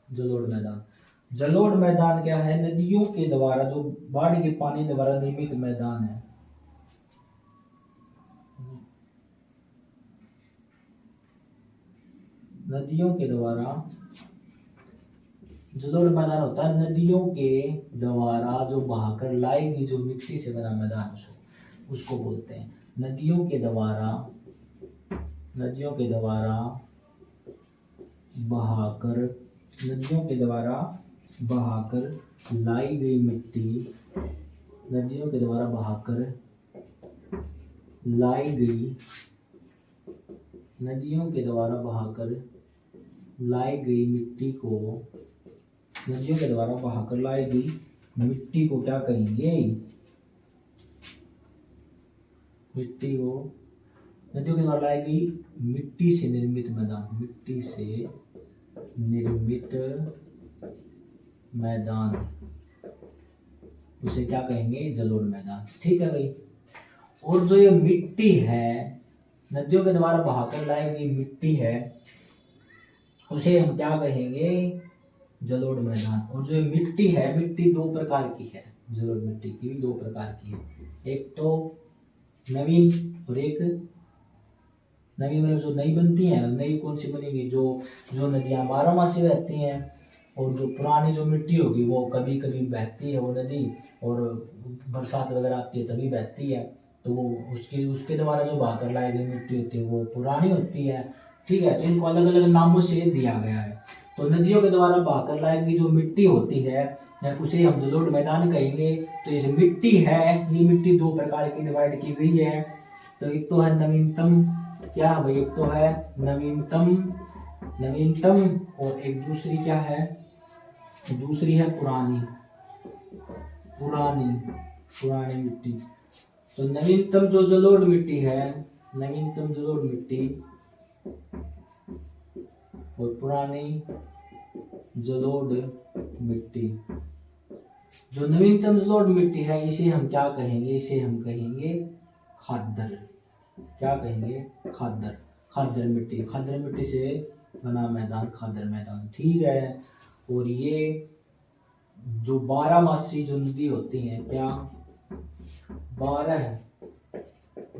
जलोढ़ मैदान। जलोढ़ मैदान क्या है, नदियों के द्वारा जो बाढ़ के पानी द्वारा निर्मित मैदान है। नदियों के द्वारा, जलोढ़ मैदान होता है नदियों के द्वारा जो बहाकर लाई गई जो मिट्टी से बना मैदान, उसको बोलते हैं नदियों के द्वारा, नदियों के द्वारा बहाकर, नदियों के द्वारा बहाकर लाई गई मिट्टी, नदियों के द्वारा बहाकर लाई गई, नदियों के द्वारा बहाकर लाई गई मिट्टी को, नदियों के द्वारा बहाकर लाई गई मिट्टी को क्या कहेंगे, मिट्टी को, नदियों के द्वारा लाई गई मिट्टी से निर्मित मैदान, मिट्टी से निर्मित मैदान, उसे क्या कहेंगे, जलोढ़ मैदान। ठीक है भाई। और जो ये मिट्टी है, नदियों के द्वारा बहाकर लाई गई मिट्टी है, उसे हम क्या कहेंगे, जलोढ़ मैदान। और जो मिट्टी है, मिट्टी 2 प्रकार की है, जलोढ़ मिट्टी की भी 2 प्रकार की है, एक तो नवीन और एक नवीन में जो नई बनती है, नई कौन सी बनेगी, जो नदियां 12 मासी बहती हैं, और जो पुरानी जो मिट्टी होगी वो कभी कभी बहती है वो नदी, और बरसात वगैरह आती है तभी बहती है, तो वो उसके द्वारा जो बहाकर लाई गई मिट्टी होती है वो पुरानी होती है। ठीक है, तो इनको अलग अलग नामों से दिया गया है। तो नदियों के द्वारा बहाकर लाई गई जो मिट्टी होती है उसे हम जलोढ़ मैदान कहेंगे। तो ये मिट्टी है, ये मिट्टी 2 प्रकार की डिवाइड की गई है। तो एक तो है नवीनतम, क्या है भाई, एक तो है नवीनतम, नवीनतम, और एक दूसरी क्या है, दूसरी है पुरानी, पुरानी, पुरानी मिट्टी। तो नवीनतम जो जलोढ़ मिट्टी है, नवीनतम जलोढ़ मिट्टी, और पुरानी जलोढ़ मिट्टी। जो नवीनतम जलोढ़ मिट्टी है इसे हम क्या कहेंगे, इसे हम कहेंगे खादर। क्या कहेंगे, खादर, खादर मिट्टी, खादर मिट्टी से बना मैदान, खादर मैदान। ठीक है। और ये जो 12 मासी जो नदी होती हैं, क्या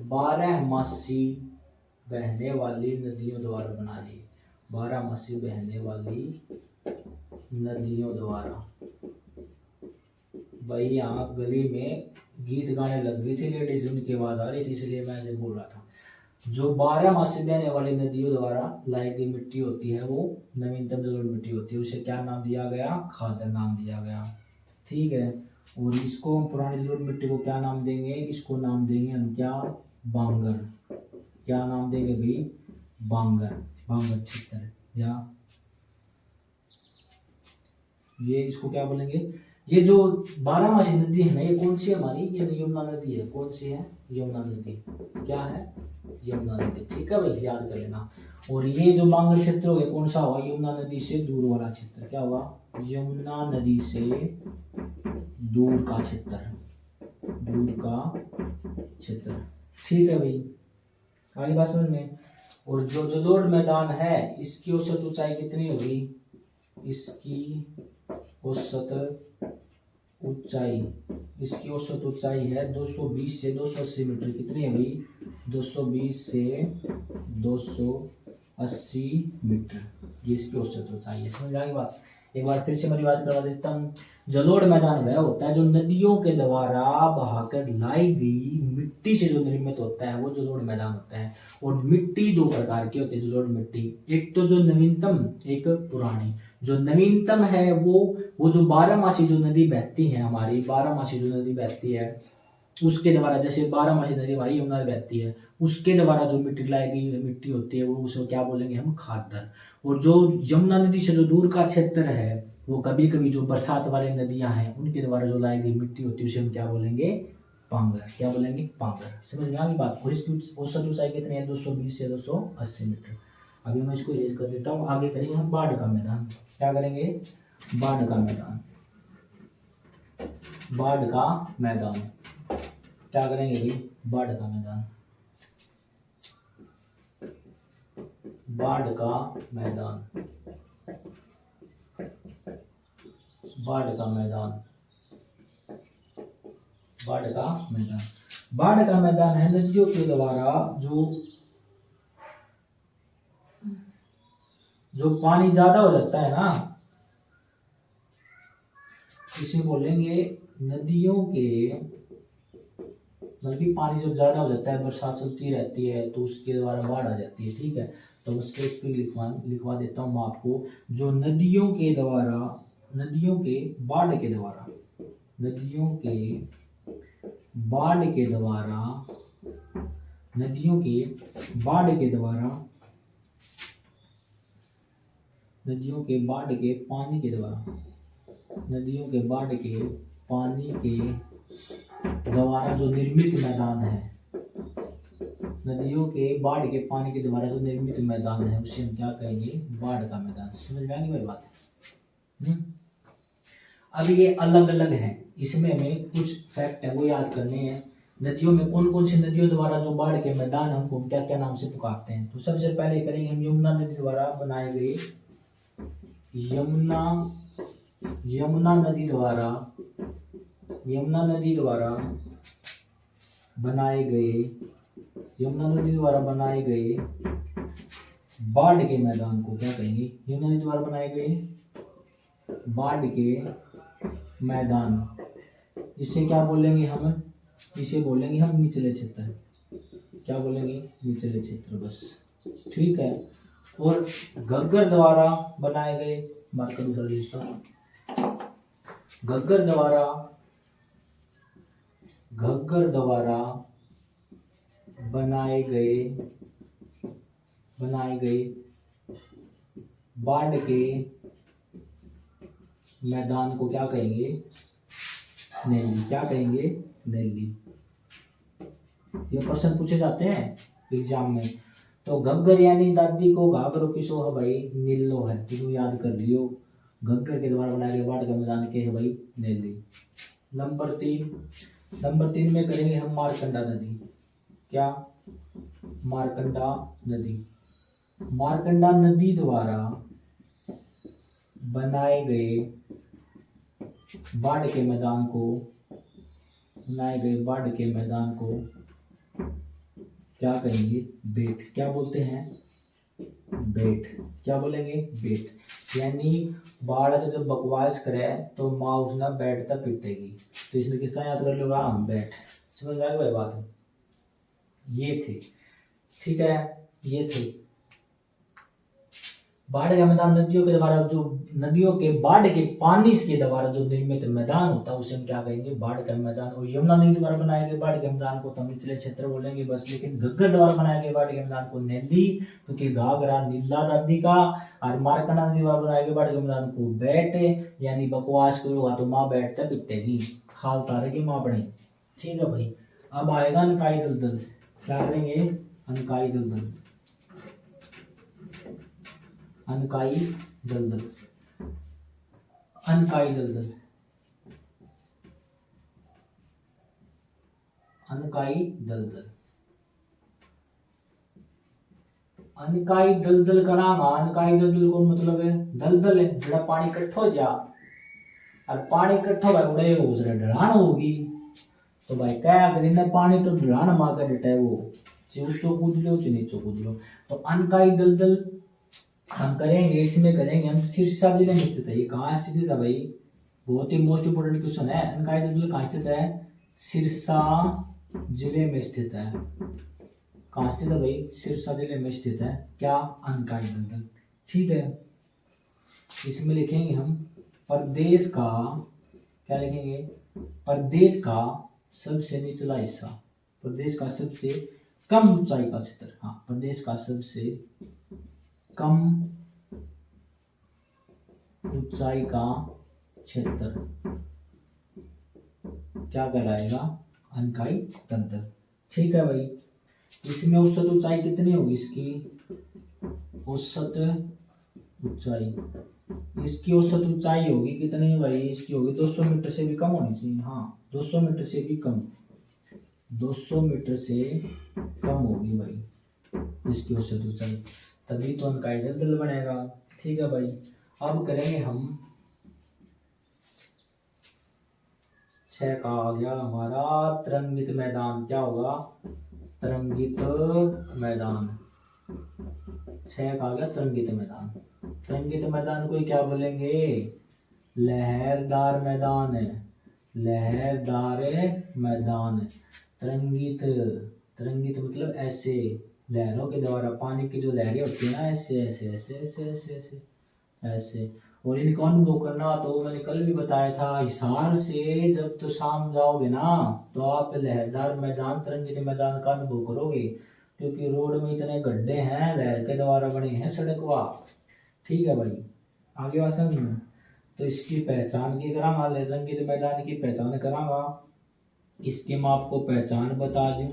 12 मासी बहने वाली नदियों द्वारा बना है, 12 मासी बहने वाली नदियों द्वारा। भाई यहाँ गली में गीत गाने लग गई थी लेडीज, उनकी आवाज आ रही थी इसलिए मैं ऐसे बोल रहा था। जो 12 मासी बहने वाली नदियों द्वारा लाई गई मिट्टी होती है वो नवीनतम जलोढ़ मिट्टी होती है, उसे क्या नाम दिया गया, खादर नाम दिया गया। ठीक है। और इसको हम पुरानी जलोढ़ मिट्टी को क्या नाम देंगे, इसको नाम देंगे हम क्या, बांगर। क्या नाम देंगे भाई, बांगर, बांगर क्षेत्र, या ये इसको क्या बोलेंगे। ये जो 12 मासी नदी है ना, ये कौन सी है हमारी, ये यमुना नदी है। कौन सी है, यमुना नदी। क्या है, यमुना नदी। ठीक है भाई, याद कर लेना। और ये जो बांगर क्षेत्र हो गया, कौन सा हुआ, यमुना नदी से दूर वाला क्षेत्र। क्या हुआ, यमुना नदी से दूर का क्षेत्र, दूर का क्षेत्र। ठीक है भाई, आई बात समझ में। और जो जलोढ़ मैदान है इसकी औसत ऊंचाई कितनी होगी, इसकी औसत ऊंचाई, इसकी औसत ऊंचाई है 220 से 280 मीटर। कितनी है भाई, 220 से 280 मीटर, ये इसकी औसत ऊंचाई है। समझ आ गई बात। एक बार फिर से मैं रिवाज करवा देता हूँ। जलोढ़ मैदान वह होता है जो नदियों के द्वारा बहाकर लाई गई मिट्टी से जो निर्मित होता है, वो जलोढ़ मैदान होता है। और मिट्टी दो प्रकार की होती है जलोढ़ मिट्टी, एक तो जो नवीनतम, एक पुरानी। जो नवीनतम है वो जो बारहमासी जो नदी बहती है, हमारी बारहमासी जो नदी बहती है उसके द्वारा, जैसे बारहमासी नदी हमारी यमुना बहती है, उसके द्वारा जो मिट्टी लाई गई मिट्टी होती है वो उसे क्या बोलेंगे हम, खादर। और जो यमुना नदी से जो दूर का क्षेत्र है, वो कभी कभी जो बरसात वाली नदियां हैं उनके द्वारा जो लाई गई मिट्टी होती है उसे हम क्या बोलेंगे, पांगर। क्या बोलेंगे, पांगर। समझ में आ गई बात। और इसकी औसत ऊंचाई कितनी है, 220 से 280 मीटर। अभी मैं इसको इरेज कर देता हूँ। आगे करेंगे हम बाढ़ का मैदान। क्या करेंगे, बाढ़ का मैदान। बाढ़ का मैदान क्या करेंगे भाई, बाढ़ का मैदान। बाढ़ का मैदान, बाढ़ का मैदान, बाढ़ का मैदान। बाढ़ का मैदान है नदियों के द्वारा जो पानी ज्यादा हो जाता है ना, इसे बोलेंगे नदियों के, बल्कि पानी जब ज्यादा हो जाता है, बरसात चलती रहती है तो उसके द्वारा बाढ़ आ जाती है। ठीक है, तो उसके इस पे लिखवा देता हूँ मैं आपको। जो नदियों के द्वारा, नदियों के बाढ़ के द्वारा, नदियों के बाढ़ के द्वारा, नदियों के बाढ़ के द्वारा, नदियों के बाढ़ के पानी के द्वारा, नदियों के बाढ़ के पानी के द्वारा जो निर्मित मैदान है, नदियों के बाढ़ के पानी के द्वारा जो निर्मित मैदान है उसे हम क्या कहेंगे, बाढ़ का मैदान। समझ में आएगी मेरी बात है। अब ये अलग अलग हैं, इसमें हमें कुछ फैक्ट है वो याद करने हैं। नदियों में कौन कौन सी नदियों द्वारा जो बाढ़ के मैदान हमको क्या क्या नाम से पुकारते हैं। तो सबसे पहले करेंगे हम यमुना नदी द्वारा बनाए गए, यमुना नदी द्वारा, यमुना नदी द्वारा बनाए गए, यमुना नदी द्वारा बनाए गए बाढ़ के मैदान को क्या कहेंगे, यमुना नदी द्वारा बनाए गए बाढ़ के मैदान, इसे क्या बोलेंगे हम, इसे बोलेंगे हम निचले क्षेत्र। क्या बोलेंगे, निचले क्षेत्र, बस। ठीक है। और घग्गर द्वारा बनाए गए, मार्कर दूसरा लिखता हूं, घग्गर द्वारा, घग्गर द्वारा बनाए गए बाढ़ के मैदान को क्या कहेंगे, नैली। क्या कहेंगे, नैली। ये प्रश्न पूछे जाते हैं एग्जाम में। तो घग्गर यानी दादी को घाघरो किसो है भाई, नीलो है। तुम याद कर लियो, घग्गर के द्वारा बनाए गए बाढ़ के मैदान के है भाई, नैली। नंबर 3 में करेंगे हम मारकंडा नदी। क्या, मारकंडा नदी। मारकंडा नदी द्वारा बनाए गए बाढ़ के मैदान को, बनाए गए बाढ़ के मैदान को क्या कहेंगे, बेट। क्या बोलते हैं, बेट। क्या बोलेंगे, बेट। यानी बाढ़ अगर जब बकवास करे तो माँ उसना बैठ तक पिटेगी। तो इसमें किसका याद कर लोगा, बैठ। समझ में आ गई बात। ये थे, ठीक है, ये थे बाढ़ का मैदान। नदियों के द्वारा जो, नदियों के बाढ़ के पानी के द्वारा जो निर्मित मैदान होता है उसे हम क्या कहेंगे, बाढ़ का मैदान। और यमुना नदी द्वारा बनाए गए बाढ़ के मैदान को तो हम निचले क्षेत्र बोलेंगे, बस। लेकिन घग्गर द्वारा बनाए गए बाढ़ के मैदान को नैली, क्योंकि घाघरा नीला दादी का। और मारकंडा नदी द्वारा बनाए गए बाढ़ के मैदान को बैठ, यानी बकवास करोगा तो माँ बैठ तक पिटेगी, खाल तारेगी माँ बड़ी। ठीक है भाई। अब आएगा अनकाई दलदल। क्या करेंगे, अनकाई दलदल, अनकाई दलदल, अनकाई दलदल, अनकाई दलदल, अनकाई दलदल करांगा। अनकाई दलदल को मतलब है दलदल है जरा पानी इकट्ठो जा, और पानी इकट्ठो भाई उड़े उसरे ढलान होगी। तो भाई क्या करें ना, पानी तो ढलान मार कर डटे, वो ऊंचो कूद लो नीचो कूद लो। तो अनकाई दलदल हम करेंगे इसमें करेंगे हम सिरसा जिले में स्थित है। ये कहाँ स्थित है भाई, बहुत ही मोस्ट इंपोर्टेंट क्वेश्चन है। अनकाई दलदल कहाँ स्थित है, सिरसा जिले में स्थित है। कहाँ स्थित है भाई, सिरसा जिले में स्थित है क्या, अनकाई दलदल। ठीक है, इसमें लिखेंगे हम प्रदेश का, क्या लिखेंगे, प्रदेश का सबसे निचला हिस्सा, प्रदेश का सबसे कम ऊंचाई का क्षेत्र। हाँ, प्रदेश का सबसे कम ऊंचाई का क्षेत्र क्या कहलाएगा, अनकाई दलदल। ठीक है भाई, इसमें औसत ऊंचाई कितनी होगी, इसकी औसत ऊंचाई, इसकी औसत ऊंचाई होगी कितनी भाई, इसकी होगी 200 मीटर से भी कम होनी चाहिए। हाँ, 200 मीटर से भी कम, 200 मीटर से कम होगी भाई इसकी औसत ऊंचाई, तभी तो अनकाई दलदल बनेगा। ठीक है भाई, अब करेंगे हम 6 का आ गया हमारा तरंगित मैदान। क्या होगा, तरंगित मैदान। 6 का आ गया तरंगित मैदान। तरंगित मैदान को क्या बोलेंगे, लहरदार मैदान है, लहरदार मैदान। तरंगित, तरंगित मतलब ऐसे लहरों के द्वारा, पानी की जो लहरें होती है ना, ऐसे ऐसे ऐसे ऐसे ऐसे ऐसे ऐसे। और इनको अनुभव करना तो मैंने कल भी बताया था, हिसार से जब तो शाम जाओगे ना तो आप लहरदार मैदान, तरंगित मैदान का अनुभव करोगे, क्योंकि रोड में इतने गड्ढे हैं, लहर के द्वारा बने हैं सड़क वहाँ। ठीक है भाई, आगे बात समझ में। तो इसकी पहचान की करांगा, तरंगित मैदान की पहचान करांगा, इसकी मैं आपको पहचान बता दूं।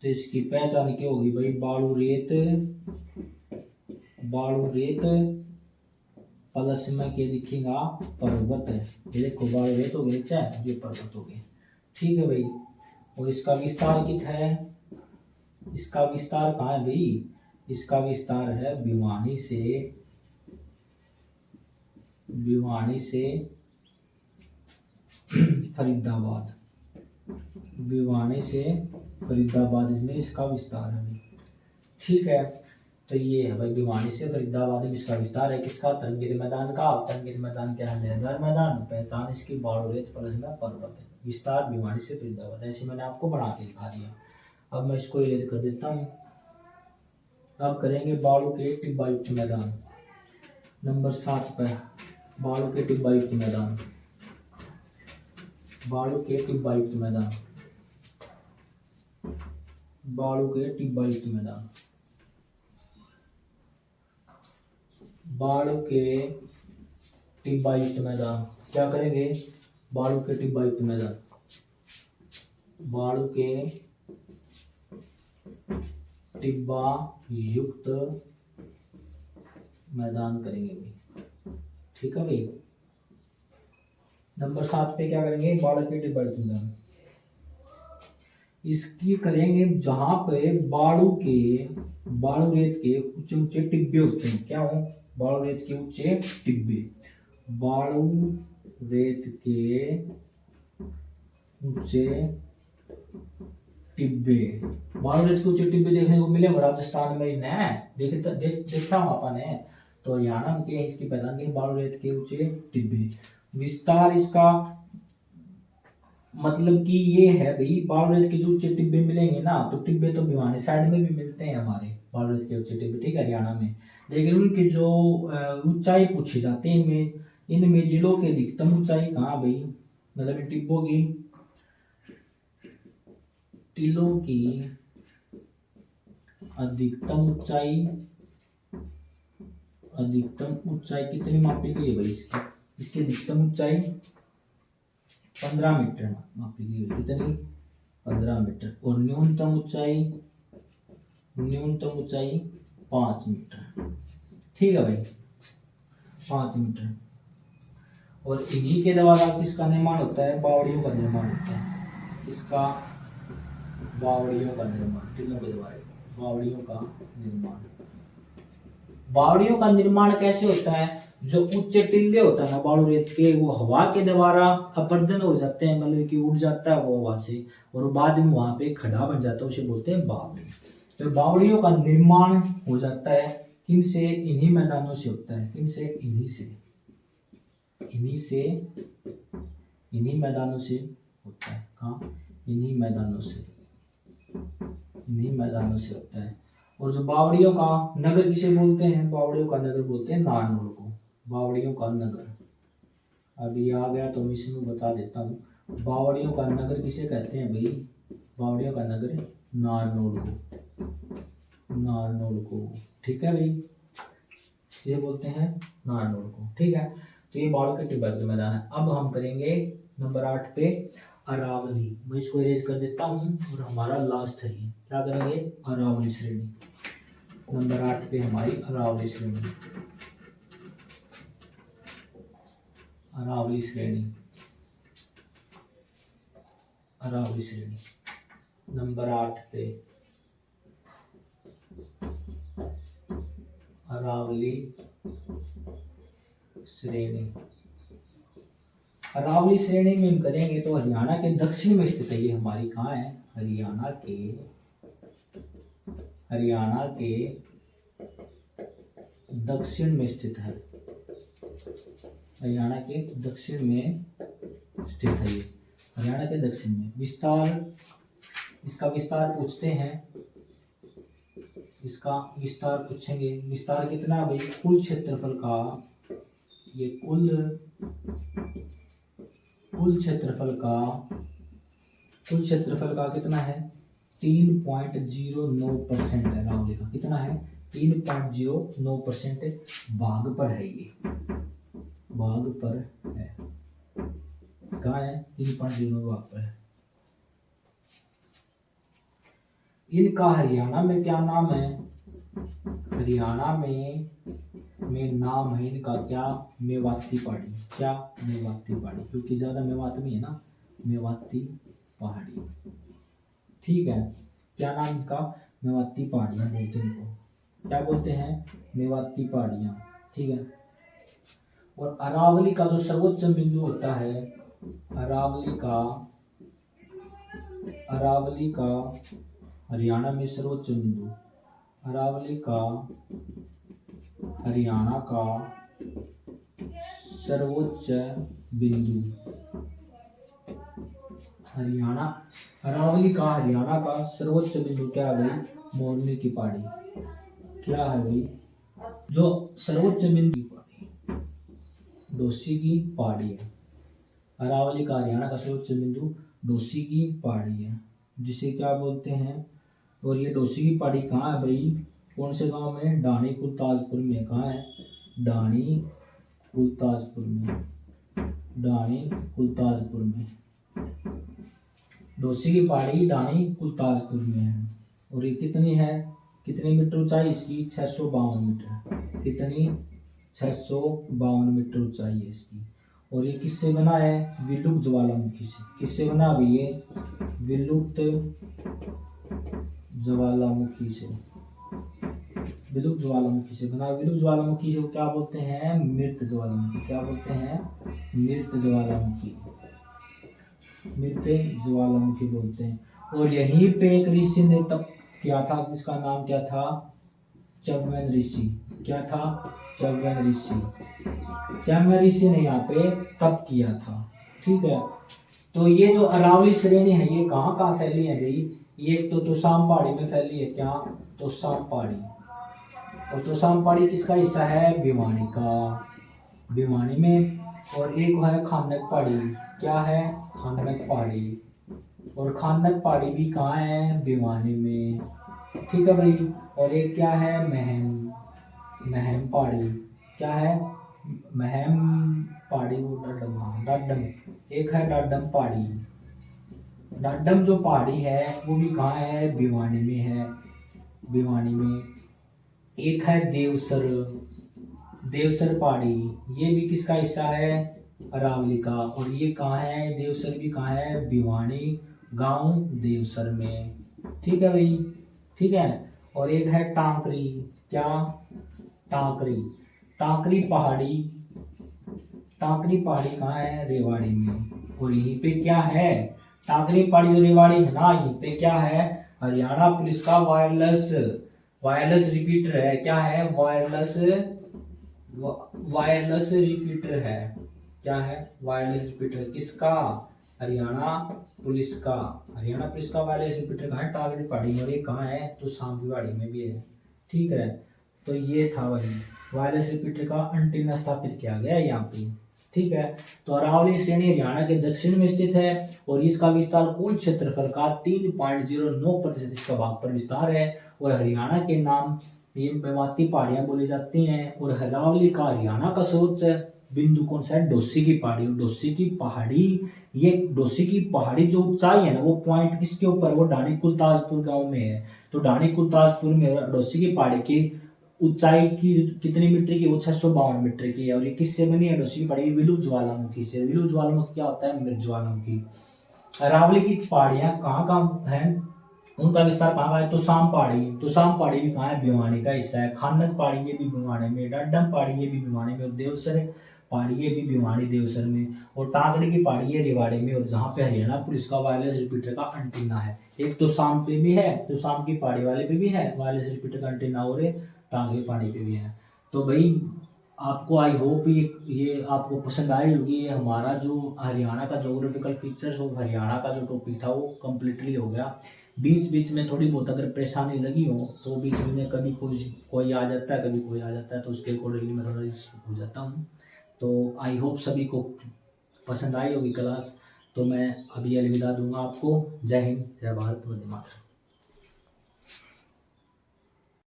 तो इसकी पहचान क्या होगी भाई, बालू रेत, बालू रेत प्लस में क्या दिखेगा, पर्वत है। ये देखो बालू रेत हो गया, ये पर्वत हो गए। ठीक है भाई, और इसका विस्तार कितना है, इसका विस्तार कहाँ है भाई, इसका विस्तार है भिवानी से, भिवानी से फरीदाबाद, भिवानी से फरीदाबाद में इसका विस्तार है। ठीक है, तो ये है भाई भिवानी से फरीदाबाद में इसका विस्तार है, किसका, तरंगित मैदान का। तरंगित मैदान क्या है, लहरदार मैदान। पहचान इसकी बालू रेत प्लस में पर्वत है। विस्तार भिवानी से फरीदाबाद, ऐसे मैंने आपको बना के दिखा दिया। अब मैं इसको इरेज कर देता हूँ। अब करेंगे बालू के टिब्बा युक्त मैदान, नंबर 7 पर बालू के टिब्बा युक्त मैदान, बालू के टिब्बा युक्त मैदान, बालू के टिब्बा युक्त मैदान, बालू के टिब्बा युक्त मैदान। क्या करेंगे, बालू के टिब्बा युक्त मैदान, बालू के टिब्बा युक्त मैदान करेंगे भाई। ठीक है भाई, नंबर 7 पे क्या करेंगे, बालू के टिब्बा युक्त मैदान। इसकी करेंगे जहां पे बालू के, बालू रेत के ऊंचे ऊंचे टिब्बे होते हैं। क्या हो, बालू रेत के ऊंचे टिब्बे, बालू रेत के ऊंचे टिब्बे, बालू रेत के ऊंचे टिब्बे देखने को मिले राजस्थान में ना, देखता हूँ अपन है। तो हरियाणा में इसकी पहचान की बालू रेत के ऊंचे टिब्बे। विस्तार इसका मतलब कि ये है भाई, बालू रेत के जो ऊंचे टिब्बे मिलेंगे ना, तो टिब्बे तो भिवानी साइड में भी मिलते हैं हमारे, बालू रेत के ऊंचे टिब्बे, ठीक है, हरियाणा में। लेकिन उनकी जो ऊंचाई पूछी जाती है इनमें, इनमें जिलों की अधिकतम ऊंचाई कहाँ भाई, मतलब इन टिब्बों की, टिलों की अधिकतम ऊंचाई, अधिकतम ऊंचाई कितनी मापी गई है भाई इसकी, इसकी अधिकतम ऊंचाई 15 मीटर मापी गई है। कितनी, 15 मीटर। और न्यूनतम ऊंचाई, न्यूनतम ऊंचाई 5 मीटर। ठीक है भाई, 5 मीटर। और इन्हीं के द्वारा किसका निर्माण होता है, बावड़ियों का निर्माण होता है। इसका बावड़ियों का निर्माण, टिलों के द्वारा बावड़ियों का निर्माण। बावड़ियों का निर्माण कैसे होता है, जो उच्च टिल्ले होता है ना बालू रेत के, वो हवा के द्वारा अपर्दन हो जाते हैं, मतलब कि उड़ जाता है वो हवा से, और बाद में वहां पे खड़ा बन जाता है, उसे बोलते हैं बावड़ी। तो बावड़ियों का निर्माण हो जाता है किन से? इन्हीं मैदानों से होता है। किन से? इन्हीं मैदानों से होता है। कहाँ? इन्हीं मैदानों से होता है। और जो बावड़ियों का नगर किसे बोलते हैं? बावड़ियों का नगर बोलते हैं नारनौल को। बावड़ियों का नगर, अभी आ गया तो मैं इसमें बता देता हूँ। बावड़ियों का नगर किसे कहते हैं भाई? बावड़ियों का नगर नारनौल को। ठीक है भाई, ये बोलते हैं नारनौल को। ठीक है, तो ये बाढ़ के टिब्बत के मैदान है। अब हम करेंगे नंबर 8 पे अरावली। मैं इसको इरेज कर देता हूँ और हमारा लास्ट है ये। क्या करेंगे? अरावली श्रेणी। नंबर 8 पे हमारी अरावली श्रेणी। अरावली श्रेणी नंबर 8 पे अरावली श्रेणी। अरावली श्रेणी में हम करेंगे तो हरियाणा के दक्षिण में स्थित है ये हमारी। कहाँ है? हरियाणा के दक्षिण में स्थित है। हरियाणा के दक्षिण में स्थित है ये। हरियाणा के दक्षिण में। विस्तार, इसका विस्तार पूछते हैं। इसका विस्तार पूछेंगे। विस्तार कितना भाई? कुल क्षेत्रफल का, ये कुल क्षेत्रफल का कितना है? 3.09% है अरावली का। कितना है? 3.09% भाग पर है ये। भाग पर है। कहाँ है? 3.09 भाग पर है। इनका हरियाणा में क्या नाम है? हरियाणा में नाम है इनका क्या? मेवाती पहाड़ी। क्या? मेवाती पहाड़ी, क्योंकि ज्यादा मेवात में है ना, मेवाती पहाड़ी। ठीक है, क्या नाम इनका? मेवाती पहाड़ियाँ बोलते हैं इनको। क्या बोलते हैं? मेवाती पहाड़ियाँ। ठीक है, और अरावली का जो सर्वोच्च बिंदु होता है, अरावली का हरियाणा में सर्वोच्च बिंदु, हरियाणा का सर्वोच्च बिंदु, अरावली का हरियाणा का सर्वोच्च बिंदु क्या है भाई? मोरनी की पहाड़ी। क्या है भाई? जो सर्वोच्च बिंदु डोसी की पहाड़ी है। अरावली का हरियाणा का सर्वोच्च बिंदु डोसी की पहाड़ी है, जिसे क्या बोलते हैं? और ये डोसी की पहाड़ी कहाँ है भाई? कौन से गांव में? डाणी कुलताजपुर में। कहाँ है? डाणी कुलताजपुर में। डोसी की पहाड़ी डाणी कुलताजपुर में है। और ये कितनी मीटर ऊंचाई इसकी? 652 मीटर। कितनी? 652 मीटर ऊंचाई है इसकी। और ये किससे बना है? विलुप्त ज्वालामुखी से। किससे बना अभी ये? विलुप्त ज्वालामुखी से बना। विलुप्त ज्वालामुखी को क्या बोलते हैं? मृत ज्वालामुखी। क्या बोलते हैं? मृत ज्वालामुखी बोलते हैं। और यहीं पे एक ऋषि ने तप किया था, जिसका नाम क्या था? च्यवन ऋषि। क्या था? च्यवन ऋषि ने यहाँ पे तप किया था। ठीक है, तो ये जो अरावली श्रेणी है ये कहाँ फैली है भाई? ये एक तो तोशाम पहाड़ी में फैली है। क्या? तोशाम पहाड़ी। और तोशाम पहाड़ी किसका हिस्सा है? भिवानी में। और एक है खानक पहाड़ी। क्या है? खानक पहाड़ी। और खानक पहाड़ी भी कहाँ है? भिवानी में। ठीक है भाई। और एक क्या है? महम पहाड़ी। क्या है? महम पहाड़ी, वो डाडम। एक है डाडम पहाड़ी। डाडम जो पहाड़ी है वो भी कहाँ है? भिवानी में है। एक है देवसर पहाड़ी। ये भी किसका हिस्सा है? अरावली का। और ये कहाँ है? देवसर भी कहाँ है? भिवानी गांव देवसर में। ठीक है भाई। ठीक है, और एक है टांकरी। क्या? टांकरी पहाड़ी कहाँ है? रेवाड़ी में। और यहीं पे क्या है? टांकरी पहाड़ी जो रेवाड़ी है ना, यहीं पे क्या है? हरियाणा पुलिस का वायरलेस वायरलेस रिपीटर है, क्या है, वायरलेस रिपीटर है, क्या है, वायरलेस रिपीटर है, किसका, हरियाणा पुलिस का। हरियाणा पुलिस का वायरलेस रिपीटर कहाँ है, टारगेट पहाड़ी में, और ये कहाँ है, तो सांबी पहाड़ी में भी है। ठीक है, तो ये था वही वायरलेस रिपीटर का एंटीना स्थापित किया गया है यहाँ पे। ठीक है, तो अरावली श्रेणी हरियाणा के दक्षिण में स्थित है और इसका विस्तार कुल क्षेत्रफल का 3.09% इसका भाग पर विस्तार है। और हरियाणा के नाम ये मेवाती पहाड़ियां बोली जाती हैं। और अरावली का हरियाणा का सर्वोच्च बिंदु कौन सा है, डोसी की पहाड़ी। डोसी की पहाड़ी, ये डोसी की पहाड़ी जो ऊंचाई है ना, वो पॉइंट किसके ऊपर, वो ढाणी कुलताजपुर गांव में है। तो ढाणी कुलताजपुर में डोसी की पहाड़ी की ऊंचाई की कितनी मीटर की, वो 652 मीटर की है। और ये किससे बनी है, डोसी की पहाड़ी विलु ज्वालामुखी से। विलु ज्वालामुखी क्या होता है, मृत ज्वालामुखी। अरावली की पहाड़ियां कहाँ कहाँ हैं, उनका विस्तार कहाँ है, तुसाम पहाड़ी। तुसाम पहाड़ी भी कहाँ है, भिवानी का हिस्सा है। खानक पहाड़ी ये भी भिवानी में, डड्डम पहाड़ी ये भी भिवानी में, और देवसर पहाड़ी ये भी भिवानी देवसर में, और टांगड़ी की पहाड़ी ये रेवाड़ी में। और जहाँ पे हरियाणा पुलिस का वायरलेस रिपीटर का एंटीना है, एक तुसाम पे भी है, तुसाम की पहाड़ी वाले पे भी है वायरलेस रिपीटर का एंटीना, और टांगड़ी पहाड़ी पे भी है। तो भाई आपको आई होप ये आपको पसंद आई होगी। ये हमारा जो हरियाणा का जोग्राफिकल फीचर्स और हरियाणा का जो टॉपिक था वो कम्प्लीटली हो गया। बीच बीच में थोड़ी बहुत अगर परेशानी लगी हो तो बीच में कभी कोई आ जाता है, कभी कोई आ जाता है, तो उसके अकॉर्डिंगली मैं थोड़ा हो जाता हूँ। तो आई होप सभी को पसंद आई होगी क्लास। तो मैं अभी अलविदा दूंगा आपको। जय हिंद, जय भारत, वंदे मातरम।